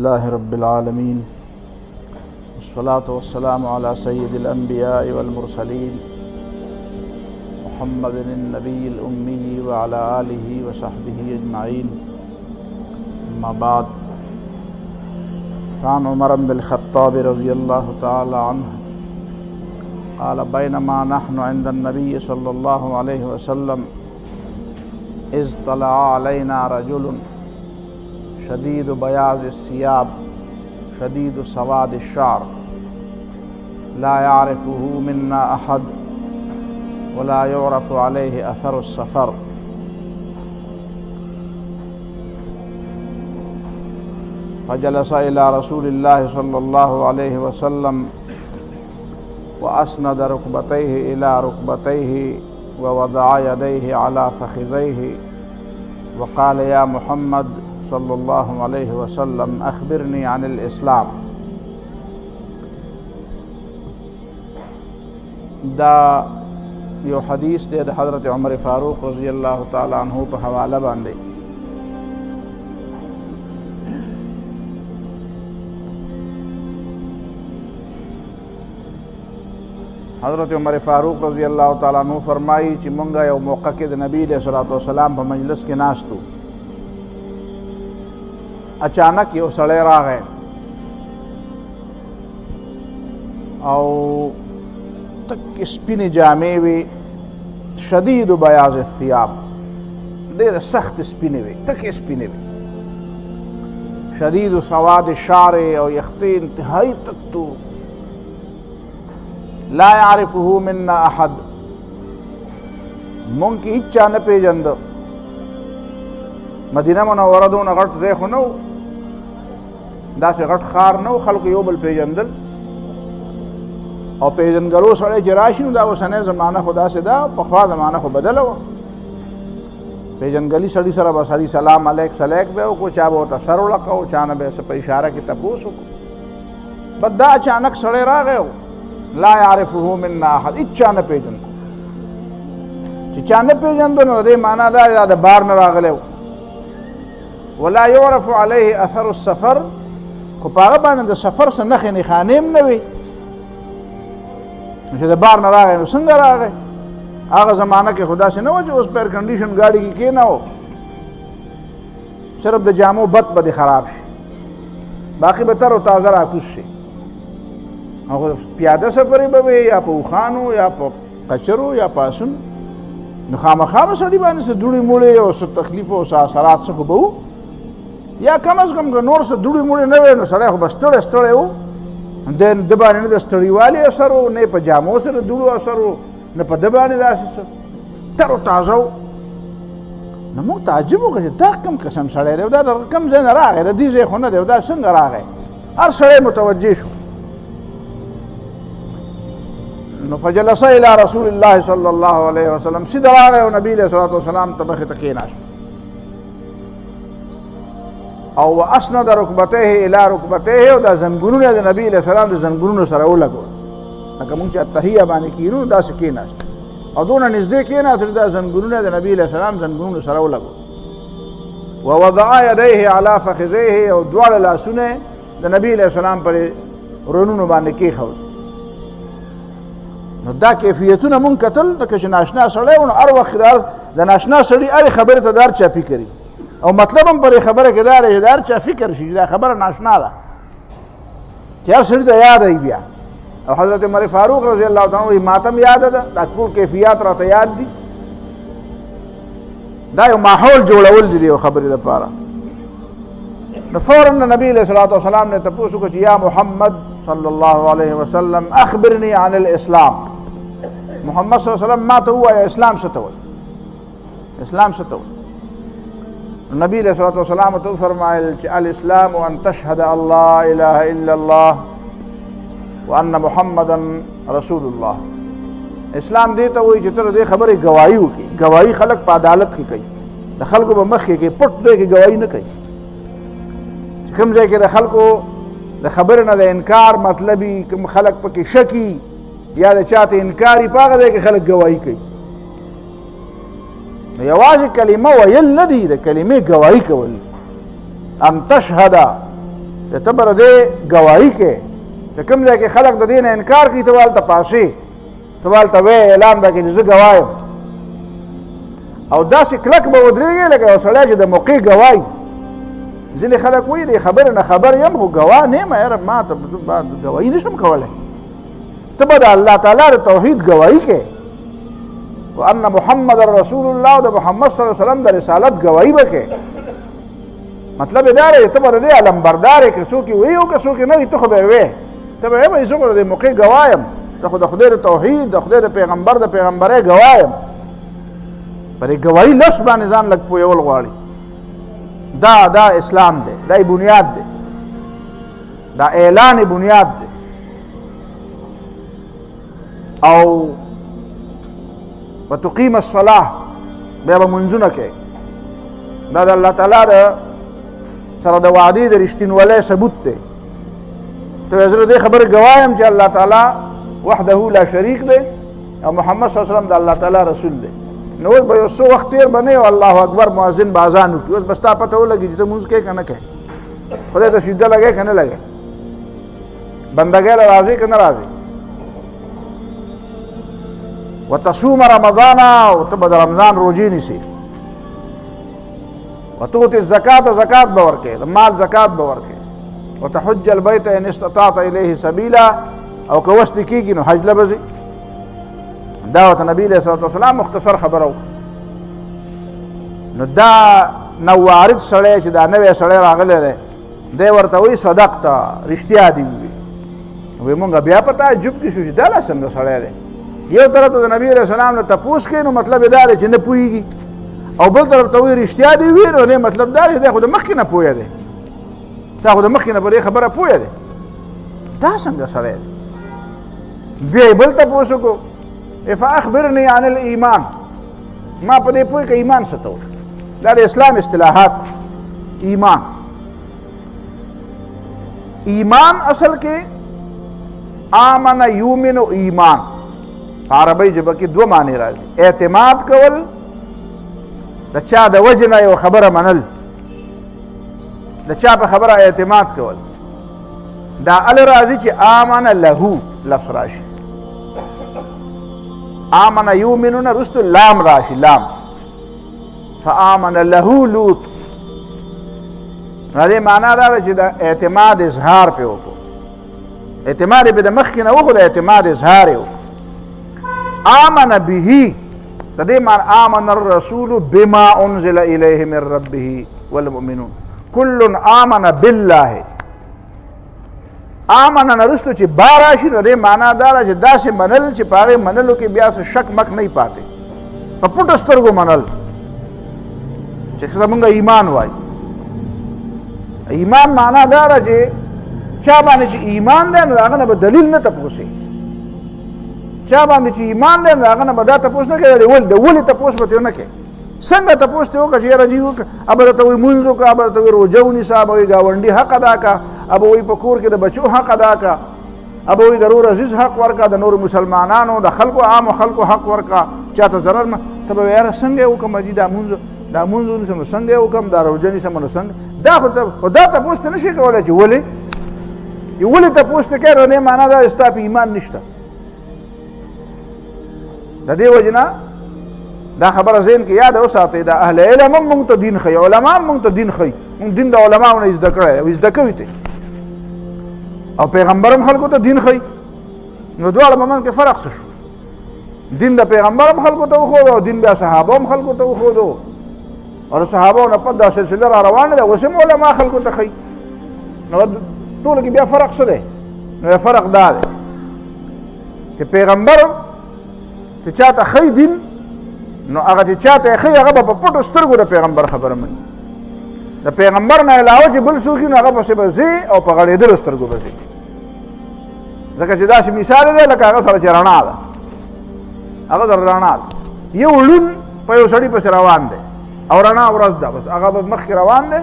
لله رب العالمين والصلاة والسلام على سيد الأنبياء والمرسلين محمد النبي الأمي وعلى آله وصحبه أجمعين. أما بعد، فعن عمر بن الخطاب رضي الله تعالى عنه قال: بينما نحن عند النبي صلى الله عليه وسلم إذ طلع علينا رجل شديد بياض الثياب شديد سواد الشعر لا يعرفه منا أحد ولا يعرف عليه أثر السفر. فجلس إلى رسول الله صلى الله عليه وسلم وأسند ركبتيه إلى ركبتيه ووضع يديه على فخذيه وقال: يا محمد صلى الله عليه وسلم أخبرني عن الإسلام. دا یو حدیث دی د حضرت عمر فاروق رضی الله تعالی عنہ په حواله باندې. حضرت عمر فاروق رضی الله تعالی عنہ فرمایي چې مونږه یو موقع کې د نبی علیہ الصلوۃ والسلام په مجلس کې ناستو. اچانک یو سړی راغی او تک سپینې جامې وې، شدید بیاض الثياب، ډېره سخت سپینې وې، تکې سپینې وې، شدید سواد الشعر او یختې انتهایی تک تور. لا يعرفه منا احد، مونږ کې هیچ چا نه پېژنده. مدینه منوره دونه غټ ځای خو نه و، داسې غټ ښار نه و، خلکو یو بل پېژندل او پېژنګلو سړی چې راشي نو دا اوسنۍ زمانه خو داسې ده، پخوا زمانه خو بدله وه. پېژنګلي سړي سره به سړي سلام علیک سلیک به وکړو، چا به ورته سر وړقو، چا نه به یې څه په اشاره کې تپوس وکړو. بس دا اچانک سړی راغی و، لا يعرفه منا احد، هېڅ چا نه پېژنده. چې چا نه پېژنده نو د دې معنا دا د بار نه راغلی و. ولا يعرف عليه اثر السفر، خو په هغه باندې د سفر څه نښې نښانې هم نه وي. چې د بار نه راغی نو څنګه راغی؟ هغه زمانه کې خو داسې نه وه چې اوس په ایر کنډیشن ګاډي کې کېناو، صرف د جامو بد به دې خراب شي، باقي به تر و تازه راکوز شي. هغه پیاده سفرې به وي، یا په اوښانو یا په کچرو یا په اسونو، نو خامخا به سړي باندې څه دوړې موړې او څه تکلیف او څه اثرات څه خو به وو، یا کم از کم که نور څه دوړې موړې نه وی نو سړی خو به ستړی ستړی و. د باندې نه د ستړیوالي اثر و، نه په جامو سره دوړو اثر و، نه په ده باندې داسې څه، تر و تازه و. نو موږ تعجب وکړو چې دا کوم قسم سړی دی، دا د کوم ځای نه راغی، د دې ځای خو نه دی، دا څنګه راغی؟ هر سړی متوجه شو. نو فجلس الى رسول الله صلی الله علیه وسلم، سیده راغی او نبی علیہ الصلوۃ والسلام ته مخې ته کېناست او واسند رکبتیه الی رکبتیه، او دا زنګونونه د نبی علیہ السلام د زنګونونو سره ولګول، لکه مونږ چې اتحیه باندې کینو داسې کېناست او دونه نږدې کېناست چې دا زنګونونه د نبی علیہ السلام زنګونونو سره ولګول. ووضع یدیه علی فخذیه، او دواړه لاسونه د نبی علیہ السلام پر رونونو باندې کېښول. نو دا کیفیتونه مونږ کتل، لکه چې ناشنا سړی و نو هر وخت د ناشنا سړي هرې خبرې ته دار چاپي کوي، او مطلب هم پرې خبره کې دا دی چې دا هر چا فکر شي چې دا خبره ناشنا ده، چې هر سړي ته یاد وي بیا. او حضرت عمر فاروق رضی الله تعالی عنہ وایي ماته هم یاده ده، دا ټول کیفیات راته یاد دي. دا یو ماحول جوړول دي د یو خبرې دپاره. نو فوراً نبی علیہ الصلوۃ والسلام نے تپوس وکړو چې یا محمد صلی الله علیه وسلم اخبرني عن الاسلام. محمد صلی الله علیه وسلم ما ته ووایه اسلام څه ته وایي، اسلام څه ته وایي؟ نبی علیہ الصلوۃ والسلام ته فرمایل چې الاسلام ان تشهد ان لا اله الا الله وان محمدا رسول الله. اسلام دې ته وایي چې ته دې خبرې گواهی وکړي. گواهی خلک په عدالت کې کوي، د خلکو په مخ کې پټ ځای کې گواهی نه کوي. چې کوم ځای کې د خلکو د خبرې نه د انکار مطلبي، کوم خلک پکې شکی یا د چاته انکاري، په هغه ځای کې خلک گواهی کوي. یوازې کلمه ویل نه دي، د کلمې گواهی کول. ان تشهد چې ته به د دې ګواهي کې چې کوم ځای کې خلک د دې نه انکار کوي ته به هلته پاسې ته به هلته وایې اعلان به کړې چې زه ګواه یم او داسې کلک به ودرېږې لکه یو سړی چې د موقع ګواهي ځینې خلک وایي د خبرې نه خبر یم خو ګواه نه یم یاره ما ته ګواهي نه شم کولی ته به د الله تعالی د توحید ګواهي کې وان محمد رسول الله او د محمد صلی الله علیه وسلم د رسالت ګواهي به کې مطلب یې دا دی ته به د دې علمبردار یې که څوک یې وایي او که څوک یې نه وي ته خو به یې وایې ته به یې وایي زه خو د موقع ګواه یم زه خو د خدای د توحید د خدای د پیغمبر د پیغمبرۍ ګواه یم پر دې ګواهي لفظ باندې ځان لږ پوهول غواړي دا اسلام دی دا بنیاد دی دا اعلان بنیاد دی او وتقیم الصلاة بیا به منځونه کوي دا د الله تعالی د سره د وعدې د رښتینولۍ ثبوت دی ته زه د دې خبرې ګواه یم چې الله تعالی وحده لا شریک دی او محمد صلی الله علیه وسلم د الله تعالی رسول دی نو اوس به یو څه وخت تېر به نه او الله اکبر مؤذن به اذان وکړي اوس به ستا پته ولګي چې ته لمونځ کوې که نه کوې خدای ته سجده لګوې که نه لګوې بندګۍ له راځې که نه راځې وتصوم رمضان او ته به د رمضان روجې نیسې وتؤتي الزکات زکات به ورکوې د مال زکات به ورکوې وتحج البیت ان استطعت الیه سبیلا او که وس دې کېږي نو حج له به ځې دا ورته نبي علیه الصلاة والسلام مختصر خبره وکړه نو دا نوارد سړی چې دا نوی سړی راغلی دی دی ورته وایي صدقته رښتیا دې ووایي وایي مونږ بیا په تعجب کې شو چې دا لا څنګه سړی دی یو طرف ته د نبي علیه السلام نه تپوس کوي نو مطلب یې دا دی چې نه پوهېږي او بل طرف ته وایي رښتیا دې ووایي نو نه مطلب دا دی دی خو د مخکې نه پوهه دی تا خو د مخکې نه په دې خبره پوهه دی دا څنګه سړی دی بیا یې بل تپوس وکړو فاخبرني عن الايمان ما په دې پوهې که ایمان څه ته وایي دا د اسلام اصطلاحات ایمان اصل کې آمن یومن ایمان په عربۍ ژبه کې دوه معنی راځي اعتماد کول د چا د وجې نه یو خبره منل د چا په خبره اعتماد کول دا ال راځي چې آمن له لفظ راشي آمن یومنون رستو لام راشي لام فآمن له لوط هذه معنا دا چې د اعتماد اظهار په وکړو اعتماد به د مخکې نه وکړو د اعتماد اظهار یې وکړو آمن به د دې معنی آمن الرسول بما انزل الیه من ربه والمؤمنون كل آمن بالله آمن نرستو چې با راشي نو دې معنا دا ده چې داسې منل چې په هغې منلو کې بیا څه شک مک نه پاتې په پټو سترګو منل چې زمونږ ایمان وایي ایمان معنا دا ده چې چا باندې چې ایمان دی نو د هغه نه به دلیل نه تپوسې چا باندې چې ایمان دی نو د هغه نه به دا تپوس نه کوې د ولې تپوس به ترې نه کوې څنګه تپوس ته وکړه چې یاره جي وکړه ابه درته وایي مونځ وکړه ابه درته وایي روژه ونیسه ابه وایي ګاونډي حق ادا کړه ابه وایي په کور کې د بچو حق ادا کړه ابه وایي د رور عزیز حق ورکړه د نورو مسلمانانو د خلکو عامو خلکو حق ورکړه چاته ضرر نه ته به یاره څنګه یې وکړم جي دا مونځ ونیسم نو څنګه یې وکړم دا روژه نیسم نو څنګه دا خو دا تپوس ته نه شي کولی چې ولې تپوس ته کوې نو معنا دا ستا په ایمان نشته د دې وجې نه دا خبره ذهن کې یاد وساتئ دا اهل علم هم مونږ ته دین ښیي علما هم مونږ ته دین ښیي مونږ دین د علماو نه زده کړی او زده کوي ته او پیغمبر هم خلکو ته دین ښیي نو دواړه په منځ کې فرق څه شو دین د پیغمبر هم خلکو ته وښودو او دین بیا صحابه هم خلکو ته وښودو او صحابو نه پس دا سلسله را روانه ده اوس هم علما خلکو ته ښیي نو ټولو کې بیا فرق څه دی نو فرق دا دی چې پیغمبر چې چاته ښیي دین نو هغه چې چاته یې ښیي هغه به په پټو سترګو د پیغمبر خبره مني د پیغمبر نه علاوه چې بل څوک وي نو هغه پسې به ځي او په غړېدلو سترګو به ځي ځکه چې داسې مثال دی لکه هغه سره چې رڼا ده هغه سره رڼا ده یو ړوند په یو سړي پسې روان دی او رڼا ورځ ده بس هغه به مخکې روان دی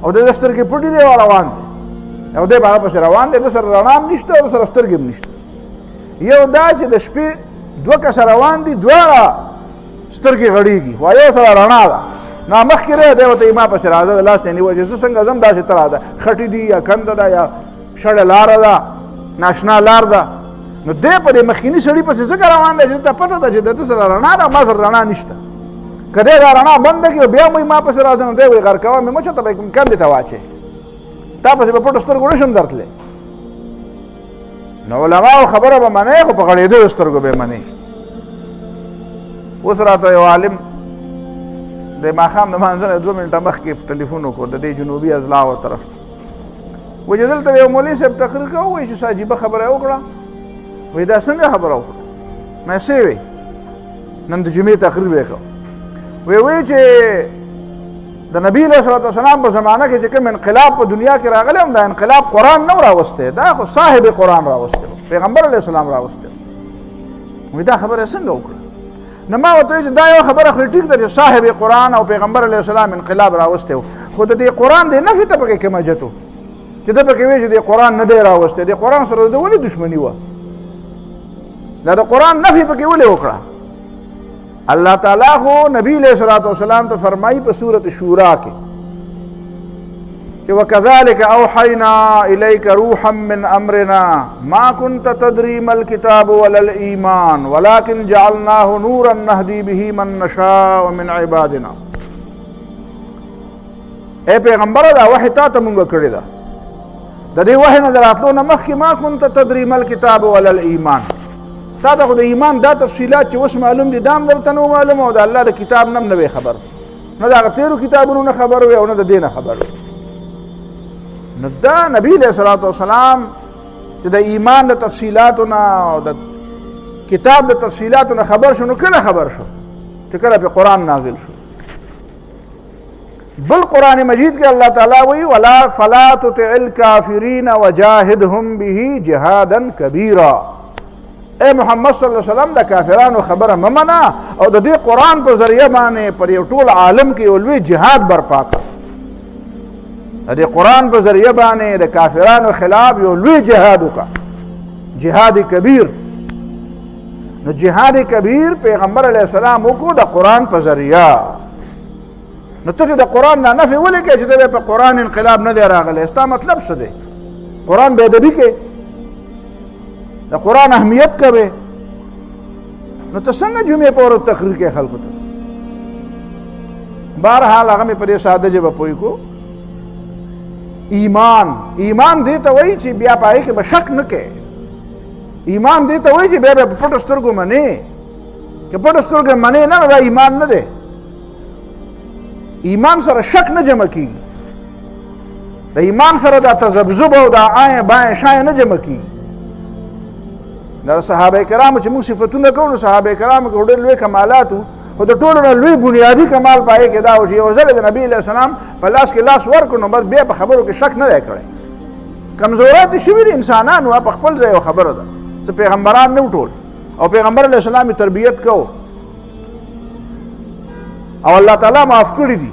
او د ده سترګې پټې دی او روان دی او دی به هغه پسې روان دی د سره رڼا هم نشته او د سره سترګې هم نشته یو دا چې د شپې دوه کسه روان دي دواړه سترګې غړېږي وا یو سره رڼا ده نو مخکې رہی دی ورته ما پسې راځه د لاس نه نیوه چې زه څنګه ځم داسې ته راځه خټې دي یا کنده ده یا شړه لاره ده ناشنا لار ده نو دی په دې مخکیني سړي پسې ځکه روان دی چې ته پته ده چې د ده سره رڼا ده ما سره رڼا نشته که دی دا رڼا بنده کړي بیا مې ما پسې راځه نو دی وایي غر کوه مې مچه ته به کندې ته واچوې تا پسې به پټو سترګو نشم درتلی نو علماو خبره به منې خو په غړېدو سترګو به منې اوس راته یو عالم د ماښام د مانځه نه 2 منټه مخکې ټلیفون وکړو د دې جنوبي اضلاعو طرف وایي چې دلته یو مولوي صاحب تقریر کوه وایي چې څه عجیبه خبره یې وکړه وایي دا څنګه خبره وکړه ما څه وی نن د جمعې تقریر به یې کوه وایي چې د نبي علیه صلات وسلام په زمانه کې چې کوم انقلاب په دنیا کې راغلی هم دا انقلاب قرآن نه و راوستی دا خو صاحب قرآن راوستی و پیغمبر علیه السلام راوستی و وایي دا خبره یې څنګه وکړه نو ما ورته وایي چې دا یو خبره خو ټیک ده چې صاحب قرآن او پیغمبر علیه السلام انقلاب راوستی و خو د دې قرآن د نفي ته پکې کوم حاجت و چې ده پکې وایي چې د قرآن نه دی راوستی د قرآن سره د ولې دښمني وه دا د قرآن نفي پکې ولې وکړه اللہ تعالیٰ خو نبی علیہ الصلوۃ والسلام ته فرمائی په سورۃ شورا کې چې وکذالک اوحینا الیک روحا من امرنا ما كنت تدری ما الكتاب ولا الايمان ولكن جعلناه نورا نهدی به من نشاء من عبادنا اے پیغمبر دا وحی تا ته مونږ کړی دا د دې وحی نه دراتلو نه مخکې ما كنت تدری ما الكتاب ولا الايمان تا ته خو د ایمان دا تفصیلات چې اوس معلوم دي دا هم درته نه معلوم او د الله د کتاب نه هم نه وې خبر نه د هغه تېرو کتابونو نه خبر وې او نه د دې نه خبر وې نو دا نبي علیه صلات وسلام چې د ایمان د تفصیلاتو نه او د کتاب د تفصیلاتو نه خبر شو نو کله خبر شو چې کله په قرآن نازل شو بل قرآن مجید کې الله تعالی وایي ولا فلا تطع الکافرین وجاهدهم به جهادا کبیرا اے محمد صلی الله علیه وسلم د کافرانو خبره ممنه او د دې قرآن په ذریعه باندې پر یو ټول عالم کې یو لوی جهاد برپا کړه د دې قرآن په ذریعه باندې د کافرانو خلاف یو لوی جهاد وکړه جهاد کبیر نو جهاد کبیر پیغمبر علیه السلام وکړو د قرآن په ذریعه نو ته د قرآن نه نفي ولې کوې چې د په قرآن انقلاب نه دی راغلی ستا مطلب څه دی قرآن بې ادبي کې د قرآن اهمیت کوي نو ته څنګه جمعې په ورځ تقریر کوې خلکو ته بهرحال هغه مې په دې ساده ژبه پوه کړو ایمان دې ته وایي چې بیا په هغې کې به شک نه کوې ایمان دې ته وایي چې بیا به په پټو سترګو منې که پټو سترګو منې نه نو دا ایمان نه دی ایمان سره شک نه جمع کېږي د ایمان سره دا تذبذب او دا آیه بایه شایه نه جمع کېږي دا صحابه کرامو چې موږ صفتونه کوو نو صحابه کرامو کې ډېر لوی کمالات وو خو د ټولو نه لوی بنیادي کمال پای کې دا و چې یو ځل د نبي علیه السلام په لاس کې لاس ورکړو نو بس بیا په خبرو کې شک نه دی کړی کمزورات شوي دي انسانان په خپل ځای یو خبره ده څه پیغمبران نه ټول او پیغمبر علیه السلام یې تربیت کوو او الله تعالی معاف کړي دي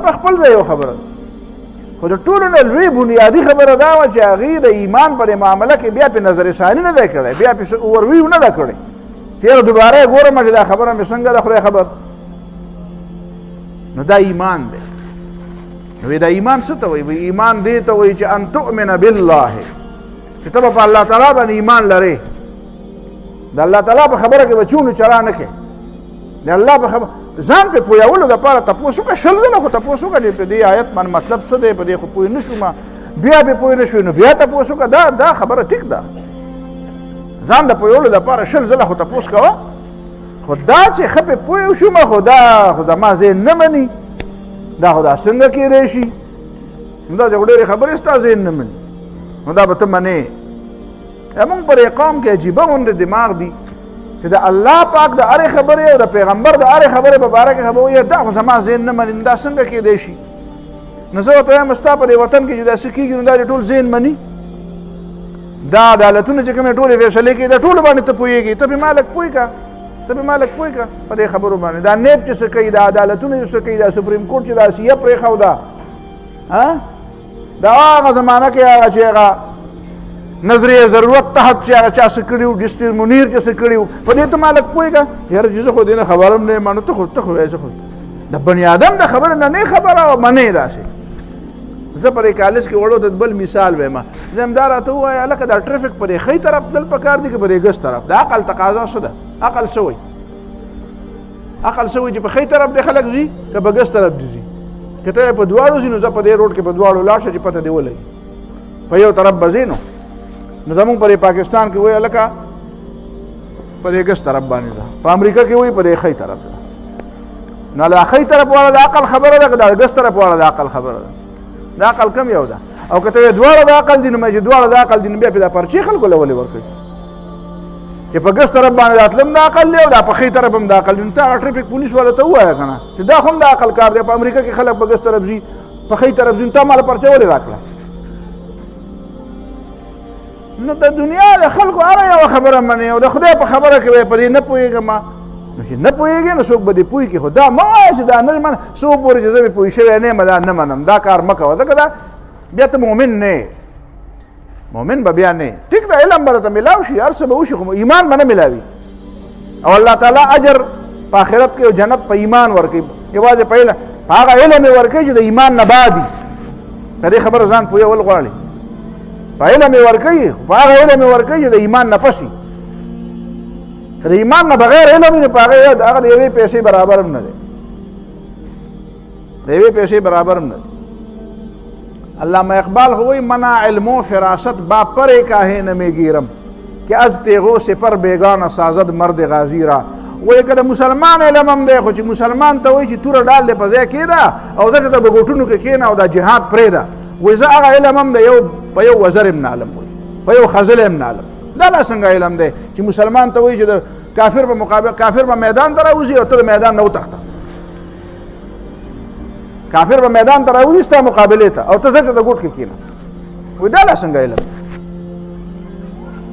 په خپل ځای یو خبره ده خو د ټولو نه لوی بنیادي خبره دا وه چې هغې د ایمان پر معامله کې بیا پې نظر ثاني نه دی کړی بیا پې اورویو نه ده کړی چې یاره دوباره یې ګورم چې دا خبره مې څنګه ده خدای خبر نو دا ایمان دی نو دا ایمان څه ته وایي ایمان دې ته وایي چې ان تؤمن بالله چې ته به په الله تعالی باندې ایمان لرې د الله تعالی په خبره کې به چونو چرا نه کوې د الله په خبره ځان په پوهولو دپاره تپوس وکړه 10 ځله خو تپوس وکړه چې په دې آیت باندې مطلب څه دی په دې خو پوه نه شوم بیا پې پوه نه شوې نو بیا تپوس وکړه دا خبره ټیک ده ځان د پوهولو دپاره 10 ځله خو تپوس کوه خو دا چې ښه پې پوه شوم خو دا ما ذهن نه مني دا خو دا څنګه کېدی شي نو دا چې ډېرې خبرې ستا ذهن نه مني نو دا به ته منې زمونږ پر یې قوم کې عجیبه غوندې دماغ دي چې د الله پاک د هرې خبرې او د پیغمبر د هرې خبرې په باره کې خبر وایي دا خو زما ذهن نه مني دا څنګه کېدی شي نو زه ورته وایم ستا په دې وطن کې چې داسې کېږي نو دا دې ټول ذهن مني دا عدالتونه چې کومې ټولې فیصلې کوي دا ټولو باندې ته پوهېږي ته پې مالک پوه که ته پې مالک پوه که په دې خبرو باندې دا نیب چې څه کوي دا عدالتونه چې څه کوي دا سپریم کورټ چې دا سیه پرېښوده دا هغه زمانه کې هغه چې هغه نظریه ضرورت تحت چې هغه چا څه کړي وو ډسټر منیر چې څه کړي وو په دې ته مالک پوهېږه یاره چې زه خو دې نه خبر هم نه یم نو ته خو وایې زه خو د بني آدم د خبره نه خبره او منې داسې. زه پرې کالج کې وړو د بل مثال وایم، زه همدا راته ووایه هلکه دا ټرافیک پرې ښی طرف تلل پکار دي که پرې ګس طرف؟ د عقل تقاضا څه ده؟ عقل څه وایي؟ عقل څه وایي چې په ښی طرف دی خلک ځي که په ګس طرف دي ځي؟ که ته په دواړو ځي نو زه په دې روډ کې په دواړو لاړ شه چې پته دې ولګي، په یو طرف به ځې نو زمونږ پرې پاکستان کې وایي هلکه په دې ګس طرف باندې ده، په امریکا کې وایي په دې ښی طرف ده. نو د ښی طرف والا د عقل خبره ده که د ګس طرف والا د عقل خبره ده؟ د عقل کم یو ده. او که ته دواړه د عقل دي نو چې دواړه د عقل دي نو بیا پې دا پرچې خلکو له ولې ورکوي چې په ګس طرف باندې راتلم د عقل دی او دا په ښي طرف هم د عقل دی. نو ته هغه ټرافیک پولیس والا ته ووایه که نه چې دا خو هم د عقل کار دی، په امریکا کې خلک په ګس طرف ځي په ښي طرف ځي، نو تا ماله پرچه ولې راکړه؟ نو د دنیا د خلکو هره یوه خبره منې او د خدای په خبره کې وایي په دې نه پوهېږم. نو چې نه پوهېږې نو څوک به دې پوه کړي، خو دا مه وایه چې دا نه منه څو پورې چې زه بې پوه شوی نه یم دا نه منم، دا کار مه کوه، ځکه دا بیا ته مؤمن نه یې، مؤمن به بیا نه یې. ټیک ده علم به درته میلاو شي، هر څه به وشي، خو ایمان به نه میلاوي. او الله تعالی اجر په آخرت کې او جنت په ایمان ورکوي، یوازې په علم په هغه علم یې ورکوي چې د ایمان نه بعد وي. په دې خبره ځان پوهېول غواړي، په علم یې ورکوي، په هغه علم یې ورکوي چې د ایمان نه پس وي. که د ایمان نه بغیر علم وي نو په هغه د یوې پیسې برابر هم نه دی، د یوې پیسې برابر هم نه دی. علامہ اقبال ہوئی منا علم و فراست با پر کاہے نمی گیرم کہ از تیغو سے پر بیگان سازد مرد غازی را. وی که د مسلمان علم هم دی خو چې مسلمان ته وایي چې توره ډال دی په ځای کېده او دلته ته په ګوټونو کې کښېنه او دا جهاد پرېږده، وایي زه هغه علم هم د په یو وزر هم نه علم، وایي په یو خځل هم نه علم. دا لا څنګه علم دی چې مسلمان ته وایي چې د کافر په مقابل کافر به میدان ته راوځي او ته د میدان نه وتښته، کافر به میدان ته راوځي ستا مقابلې ته او ته ځکه د ګوټ کې کښېنه، وایي دا لا څنګه علم.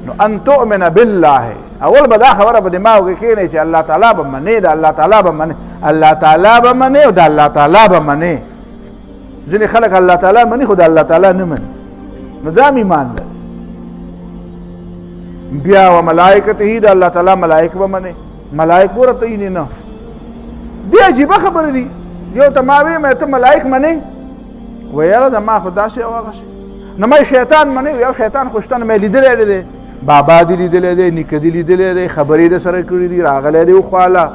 نو ان تؤمن بالله، اول به دا خبره په دماغ کې کښېنئ چې الله تعالی به منې، د الله تعالی به منې، الله تعالی به منې او د الله تعالی به منې. ځینې خلک الله تعالی مني خو د الله تعالی نه مني، نو دا هم ایمان لري. بیا و ملائکته، د الله تعالی ملائک به منې، ملائک ورته یې نه. دې عجیبه خبره دي، یو ته ما ویې ته ملائک منې، وایي یاره زما خو داسې او هغسې. نو ما شیطان منې، یو شیطان خو شته، مې لیدلی دی، بابا دې لیدلی دی، نیکه دې لیدلی دی، خبرې د سره کړي دي، راغلی دی وخواله،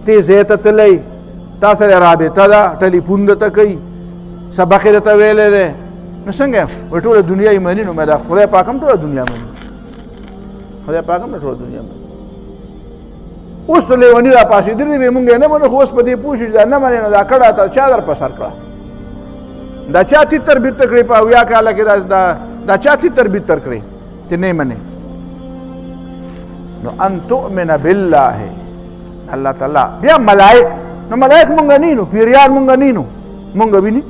ته ځای ته تللی، تا سره رابطه ده، ټلیفون درته کوي، سبق یې درته ویلی دی، نو څنګه یم؟ وایي ټوله دنیا یې مني. نو مې دا خدای پاک هم ټوله دنیا مني، خدای پاک هم ټوله دنیا مني. اوس لیوني را پاسېدلي وي مونږ یې نه منو، خو اوس په دې پوه شو چې دا نه منې نو دا کړه ته چا در په سر کړه؟ دا چا تیتر بیتر کړې په اویا کاله کې دا چا تیتر بیتر کړې چې نه منې؟ نو ان تؤمن بالله، الله تعالی. بیا ملائک، نو ملائک مونږ نینو، پیریان مونږ نینو، مونږ ویني.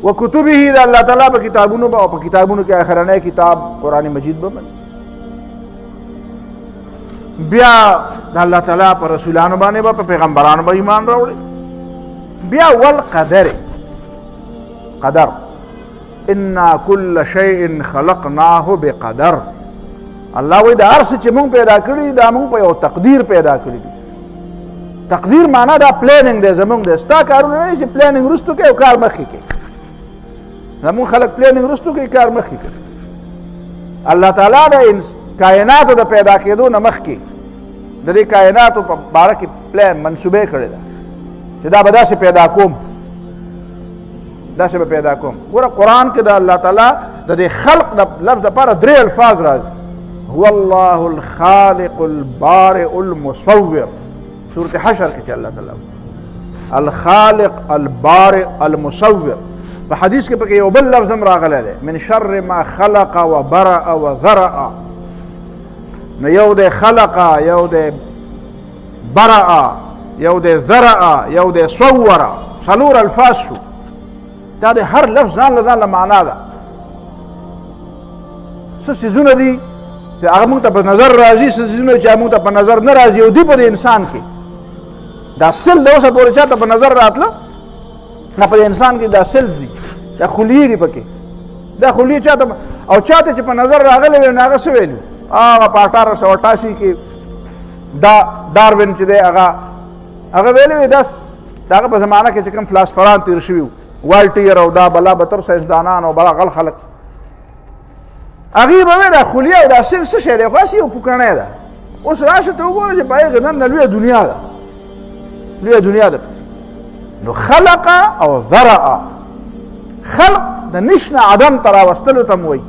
و کتبه، د الله تعالی په کتابونو به او په کتابونو کې اخرنی کتاب قرآن مجید به مني. بیا د الله تعالی په رسولانو باندې به په پیغمبرانو به ایمان راوړي. بیا والقدر، قدر، انا کل شیء خلقناه بقدر. الله وایي دا هر څه چې مونږ پیدا کړي دا مونږ په یو تقدیر پیدا کړي دي. تقدیر معنا دا پلاننګ دی زمونږ دی، ستا کارونه نه چې پلاننګ وروستو کوي او کار مخکې کوي. زمونږ خلک پلاننګ وروستو کوي، کار مخکې کوي. الله تعالی د کائناتو د پیدا کېدو نه مخکې د دې کائناتو په باره کې پلان منصوبې کړې ده چې دا به داسې پیدا کوم، داسې به پیدا کوم. ګوره قرآن کې د الله تعالی د دې خلق د لفظ دپاره درې الفاظ راځي. هو الله الخالق البارئ المصور، سورة حشر کې چې الله تعالی الخالق البارئ المصور. په حدیث کې پکې یو بل لفظ هم راغلی دی، من شر ما خلق و برأ و ذرأ. نو یو دی خلق، یو دی برأ، یو دی ذرأ، یو دی صور، څلور الفاظ شو. دا د هر لفظ ځان له ځان له معنا ده. څه څیزونه دي چې هغه موږ ته په نظر راځي، څه څیزونه چې موږ ته په نظر نه راځي، او دي په د انسان کې دا سل د اوسه پورې چا ته په نظر راتله نه، په انسان کې دا سلز دي، دا خلیې دي پکې، دا خلیې چا ته او چا ته چې په نظر راغلی وي نو هغه څه ویلي هغه په 1888 کې دا داروین چې دی هغه هغه ویلې وي د هغه په زمانه کې چې کوم فلاسفران تېر شوي وو والټیر او دا بلا بتر ساینسدانان او بلا غل خلک هغې به وایي دا خلیه او دا سل څه شی دی خو هسې یو پوکڼی ده اوس راشه ته وګوره چې په هغې نن لویه دنیا ده لویه دنیا ده نو خلق او ذرع خلق د نش نه عدم ته راوستلو ته م وایي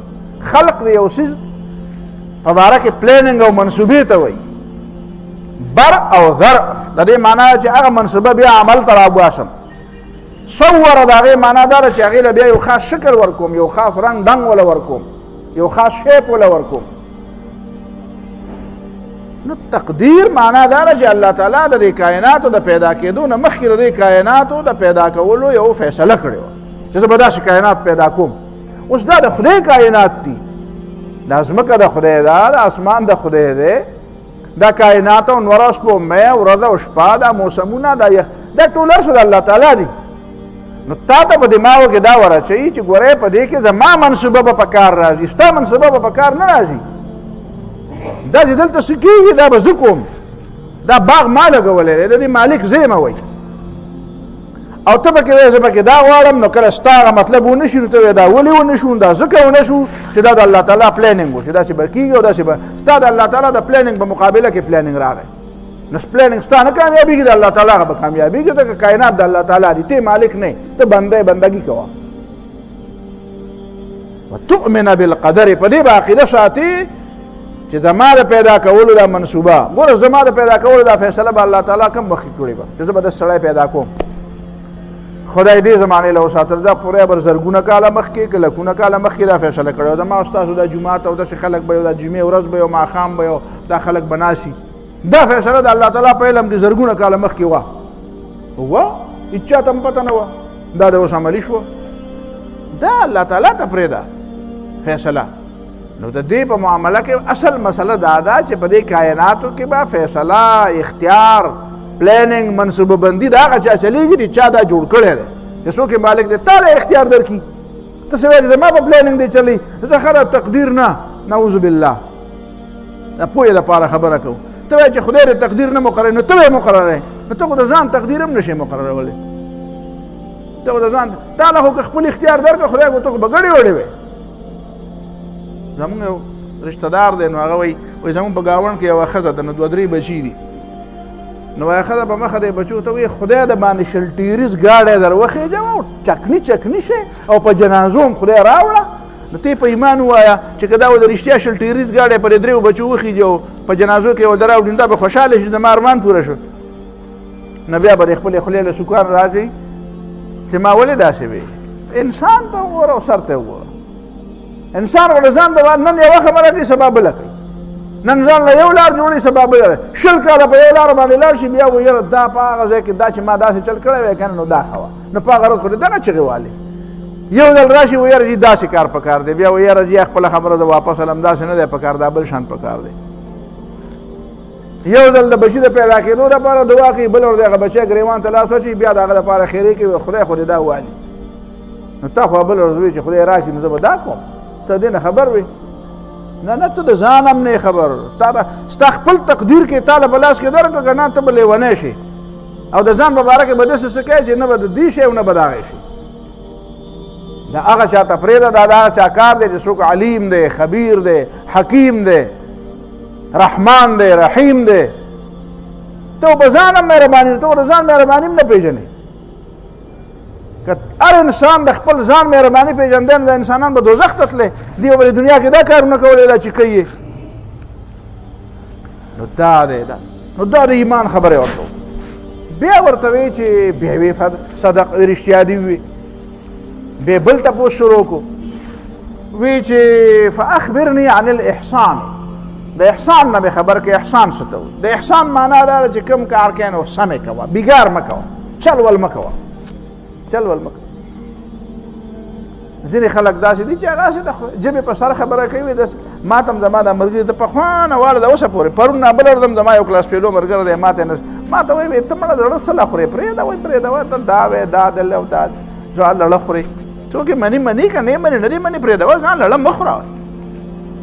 خلق د یو څیز په باره کې پلیننګ او منصوبې ته وایي بر او ذرع د دې معنا چې هغه منصوبه بیا عمل ته راباسم صور د هغې معنا دا ده چې هغې له بیا یو خاص شکل ورکوم یو خاص رنګ ډنګ وله ورکوم یو خاص شیپ وله ورکوم نو تقدیر معنا دا ده چې الله تعالی د دې کائناتو د پیدا کېدو نه مخکې د دې کائناتو د پیدا کولو یو فیصله کړې وه چې زه به داسې کائنات پیدا کوم اوس دا د خدای کائنات دي دا ځمکه د خدای ده د اسمان د خدای دی دا کائنات او نور او سپوږمۍ ورځ او شپه دا موسمونه دا ټول هر څه د الله تعالی دي نو تا ته په دماغو کې دا ورچوي چې ګورې په دې کې زما منصوبه به په کار راځي ستا منصوبه به په کار نه راځي دا چې دلته څه کېږي دا به زه کوم دا باغ ما لګولی دی د دې مالک زه یم وایي او ته پکې وایې زه پکې دا غواړم نو کله ستا هغه مطلب ونه شي نو ته وایې دا ولې ونه شو دا ځکه ونه شو چې دا د الله تعالی پلانینګ و چې داسې به کېږي او داسې به ستا د الله تعالی د پلانینګ په مقابله کې پلانینګ راغی نو پلانینګ ستا نه کامیابېږي د الله تعالی هغه به کامیابېږي ته که کائنات د الله تعالی دي ته مالک نه ته بندګي کوه وتؤمن بالقدر په دې به عقیده ساتي چې زما د پیدا کولو دا منصوبه ګوره زما د پیدا کولو دا فیصله به الله تعالی کوم مخکې کړې به چې زه به د سړی پیدا کوم خدای دې زمانې له وساتل دا پوره بر زرګونه کاله مخکې که لکونه کاله مخکې دا فیصله کړې زما او ستاسو دا جومات او داسې خلک به یو دا جمعې ورځ به یو ماښام به یو دا خلک به ناسي دا فیصله د الله تعالی په علم کې زرګونه کاله مخکې وه هېڅ چا ته هم پته نه وه دا د اوس عملي شوه دا الله تعالی ته پرېږده فیصله نو د دې په معامله کې اصل مسله دا ده چې په دې کائناتو کې به فیصله اختیار پلانینګ منصوبه بندي د هغه چا چلیږي چې چا دا جوړ کړی دی چې څوک یې مالک دی تا له اختیار درکړي ته څه وایې زما په پلانینګ دی چلی زه ښه تقدیر نه نعوذ بالله د پوهې دپاره خبره کوو ته وایې چې خدای د تقدیر نه مقرر نو ته به یې مقرروې نو ته خو د ځان تقدیر هم نشې مقررولی ته خو د ځان تا له خو که خپل اختیار درکړه خدای خو ته خو به ګډې وړې وې زمونږ یو رشته دار دی نو هغه وایي زمونږ په ګاونډ کې یوه ښځه ده نو دوه درې بچي دي نو وایي ښځه په مخه دی بچو ته وایي خدای د باندې شل ټیریز ګاډی در وخېږم او چکني شي او په جنازو هم خدای راوړه نو ته په ایمان ووایه چې که دا و د رښتیا شل ټیریز ګاډی پر درېو بچو وخېږي او په جنازو کې یې ورته راوړي نو دا به خوشحاله شي زما ارمان پوره شو نو بیا به د خپلې خولې له سکان راځي چې ما ولې داسې وې انسان ته وګوره او سر ته وګوره انسان غواړي ځان د نن یوه خبره کوي سبا بله کوي نن ځان له یو لار جوړوي سبا بله شل کاله په یو لار باندې لاړ شي بیا وایي یاره دا په هغه ځای کې دا چې ما داسې چل کړی وی که نه نو دا ښه وه نو په هغه ورځ خو دې دغه چغې والي یو ځل راشي وایي یاره جي داسې کار پکار دی بیا وایي یاره جي خپله خبره زه واپس علم داسې نه دی پکار دا بل شان پکار دی یو ځل د بچي د پیدا کېدو دپاره دعا کوي بل ورځ هغه بچی ګریوان ته لاس واچوي بیا د هغه دپاره خیرې کوي خدای خو دې دا والي نو تا خو بل ورځ وایي چې خدای راکړي نو زه به دا کوم ته دې نه خبر وي نه ته د ځان هم نه خبر ستا خپل تقدیر کې تا له په لاس کې درکړه که نه ته به لیونی شي او د ځان په باره کې به داسې څه کوې چې نه به د دې شی او نه به د هغې شي دا هغه چا ته پرېږده دا د هغه چا کار دی چې څوک علیم دی خبیر دی حکیم دی رحمان دی رحیم دی ته په ځان هم مهرباني ته د ځان مهرباني هم نه پېژنې که هر انسان د خپل ځان مهرباني پېژندی نو د انسانان به دوزخ ته تللی دي به د دنیا کې دا کارونه کولی دا چې کوي نو دا دی نو دا د ایمان خبرې ورته بیا ورته وایي چې بیا وی صدق رښتیا دي وي بیا بل تپوس شروع کړو وی چې فاخبرني عن الاحسان د احسان نه به خبر کې احسان څه ته وایي د احسان معنا دا ده چې کوم کار کوې نو سمې کوه بېګار مه کوه چل ول مه کوه چل ول مه کوه ځینې خلک داسې دي چې هغه هسې د ژبې په سر خبره کوي ما ته هم زما دا ملګري د پخوا نه واله د اوسه پورې پرون نه بله ورځ هم زما یو کلاس فیلو ملګری دی ما ته وایي ته مړه زړه څه لا خورې پرېږده وایي پرېږده ته دا وی دا دل او دا ځوان لړه خورې څوک یې مني که نه یې مني نه دې مني پرېږده ځان لړه مه خوره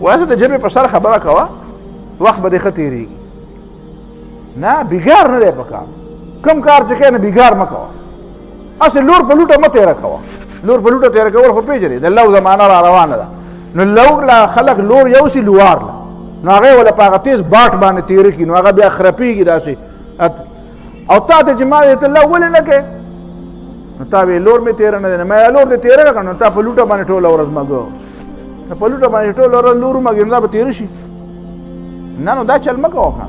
وایي د ژبې په سر خبره کوه وخت به دې ښه تېرېږي نه بېګار نه دی پکار کم کار چې کوې نه بیګار مه کوه هسې لور په لوټه مه تېره کوه لور په لوټه تېره کول خو پېژنې د لو زمانه را روانه ده نو لو لا خلک لور یوسي لوار له نو هغې وله په هغه تیز باټ باندې تېره کړي نو هغه بیا خرپېږي داسې او تا ته چې ما وې ته لو ولې نه کوې نو تا وې لور مې تېره نه دی نو ما لور دې تېره کړه نو تا په لوټه باندې ټوله ورځ مګو نو په لوټه باندې ټوله ورځ لور ومږې نو دا به تېره شي نه نو دا چل مه کوه که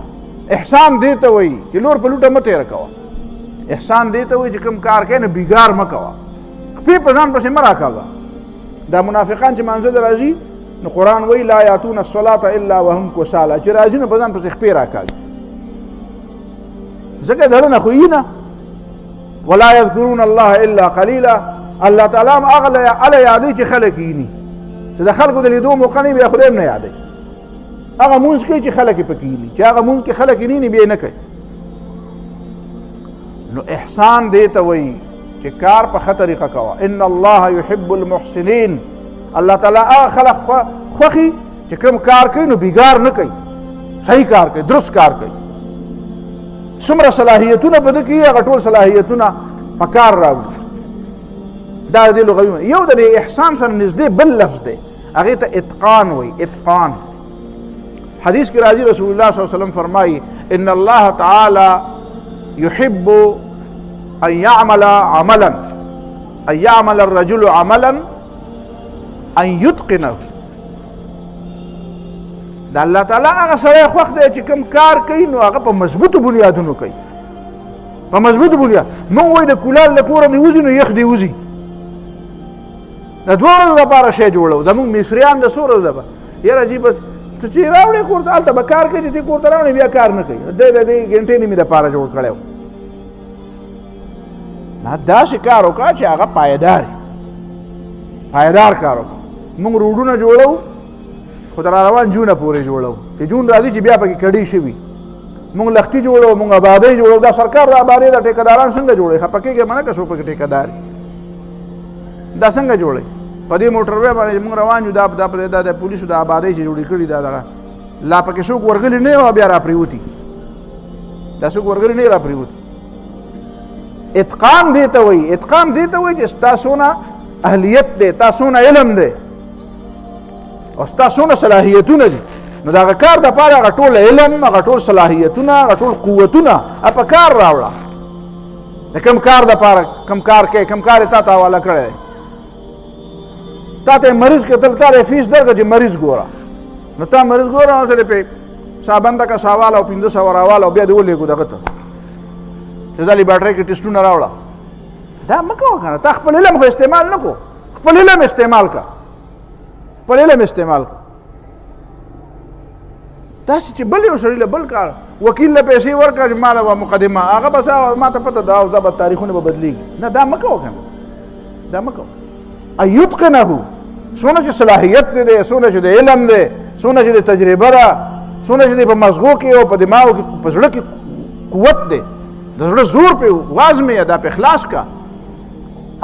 احسان دې ته وایي چې لور په لوټه مه تېره کوه احسان دې ته وایي چې کوم کار کوې نو بیګار مه کوه خپې په ځان پسې مه راکاږه دا منافقان چې مانځه ته راځي نو قرآن وایي لا یاتون الصلاة الا وهم کساله چې راځي نو په ځان پسې خپې راکاږي ځکه د نه خو نه ولا یذکرون الله الا قلیلا الله تعالی هم هغه یادوي چې خلک یې چې د خلکو د لیدو موقع نه بیا خدای هم نه یادوي هغه مونځ کوي چې خلک یې پکې ویني چې هغه مونځ کې خلک یې نه بیا یې نه کوي نو احسان دې ته وایي چې کار په ښه طریقه کوه ان الله يحب المحسنین الله تعالی هغه خلک خوښي چې کوم کار کوي نو بیګار نه کوي صحیح کار کوي درست کار کوي څومره صلاحیتونه په ده کې هغه ټول صلاحیتونه په کار راوړي دا د دې لغوي یو د احسان سره نږدې بل لفظ دی هغې ته اتقان وایي اتقان حدیث کې راځي رسول الله صلی الله علیه وسلم فرمایي ان الله تعالی يحب ان يعمل عملا ان يعمل الرجل عملا ان يتقنه دا الله تعالی هغه سړی خوښ دی چې کوم کار کوي نو هغه په مضبوطو بنیادونو کوي په مضبوطو بنیاد موږ وایو د کولال له کوره دې وځي نو یخ دې وځي د دوه ورځو لپاره شی جوړو زموږ مصریان د څو ورځو لپاره یاره عجیبه ته چې راوړې کور ته هلته به کار کوي چې ته کور ته راوړې بیا کار نه کوي دی د دې ګنټې نیمې دپاره جوړ کړی و نه داسې کار وکړه چې هغه پایدار کار وکړه موږ روډونه جوړو خو د راروان جونه پورې جوړو چې جون راځي چې بیا پکې کډې شوي موږ لښتي جوړو موږ آبادۍ جوړو دا سرکار د آبادۍ دا ټیکهداران څنګه جوړوي خفه کېږي منه که څوک پکې ټیکهدار دا څنګه جوړوي په دې موټر وی باندې موږ روان یو دا د پولیسو د آبادۍ چې جوړې کړي دا دغه لا پکې څوک ورغلي نه وه بیا راپرېوتي دا څوک ورغلي نه راپرېوتي اتقان دې ته وایي اتقان دې ته وایي چې ستا څونه اهلیت دی تا څونه علم دی او ستا څونه صلاحیتونه دي نو د هغه کار دپاره هغه ټول علم هغه ټول صلاحیتونه هغه ټول قوتونه په کار راوړه د کوم کار دپاره کوم کار کوې کوم کار یې تا ته حواله کړی دی تا ته مریض کتل تا ته فیس درکړه چې مریض ګوره نو تا مریض ګوره نو سره پې صابنده که ساواله او 500 راواله او بیا دې ولېږو دغه ته چې دا لیبارټرۍ کې ټسټونه راوړه دا مه کوه که نه تا خپل علم خو استعمال نه کو خپل علم استعمال کا خپل علم استعمال کا داسې چې بل یو سړي له بل کار وکیل له پیسې ورکړه چې ما له مقدمه هغه بس ما ته پته ده او دا به تاریخونه به بدلېږي نه دا مه کوه که نه دا مه کوه ان یتقنه څونه چې صلاحیت دی څونه چې د علم دی څونه چې د تجربه ده څونه چې په مغزو کې او په دماغو کې په زړه کې قوت دی د زړه زور پې وازمې دا په اخلاص کا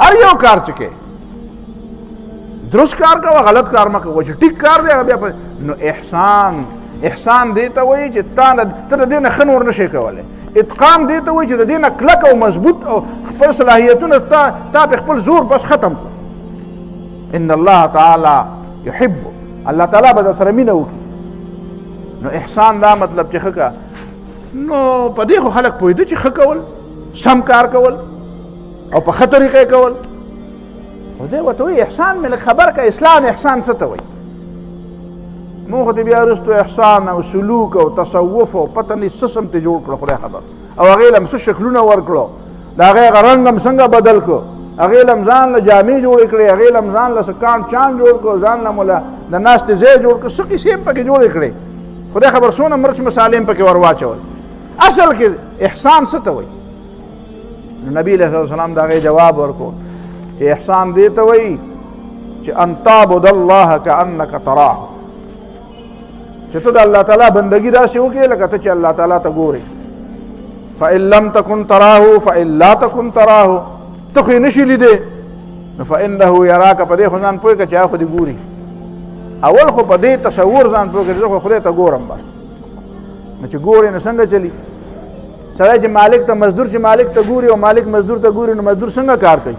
هر یو کار چې کې درست کار کوه غلط کار مه کوه چې ټیک کار دی هغه بیا نو احسان دې ته وایي چې ته د دې نه ښه نور نه شې کولی اتقان دې ته وایي چې د دې نه کلک او مضبوط او خپل صلاحیتونه تا په خپل زور بس ختم کړو ان الله تعالی يحب الله تعالی به در سره مینه وکړي نو احسان دا مطلب چې ښه که نو په دې خو خلک پوهېده چې ښه کول سم کار کول او په ښه طریقې کول خو دی ورته وایي احسان مې لږ خبر که اسلام احسان څه ته وایي مونږ خو دې بیا وروستو احسان او سلوک او تصوف او پته نه څه سم ترې جوړ کړو خدای خبر او هغې له هم څه شکلونه ورکړو د هغې هغه رنګ هم څنګه بدل کړو هغې له هم ځان له جامې جوړې کړې هغې له هم ځان له څه کانټ چاند جوړ کړو ځان له مو له د ناستې ځای جوړ کړو څه کیسې هم پکې جوړې کړې خدای خبر څونه مرچ مسالې هم پکې ور واچول اصل کې احسان څه ته وایي نو نبي علیه السلام د هغې جواب ورکړو چې احسان دې ته وایي چې ان تعبد الله کانک تراه چې ته د الله تعالی بندګي داسې وکړې لکه ته چې الله تعالی ته ګورې فان لم تکن تراه فان لا تکن تراه ته خو یې نشي لیدې نو فانه یراک په دې خو ځان پوه کړه چې هغه خو دې ګوري اول خو په دې تصور ځان پوه کړه چې زه خو خدای ته ګورم بس نو چې ګورې نو څنګه چلي سړی چې مالک ته مزدور چې مالک ته ګوري او مالک مزدور ته ګوري نو مزدور څنګه کار کوي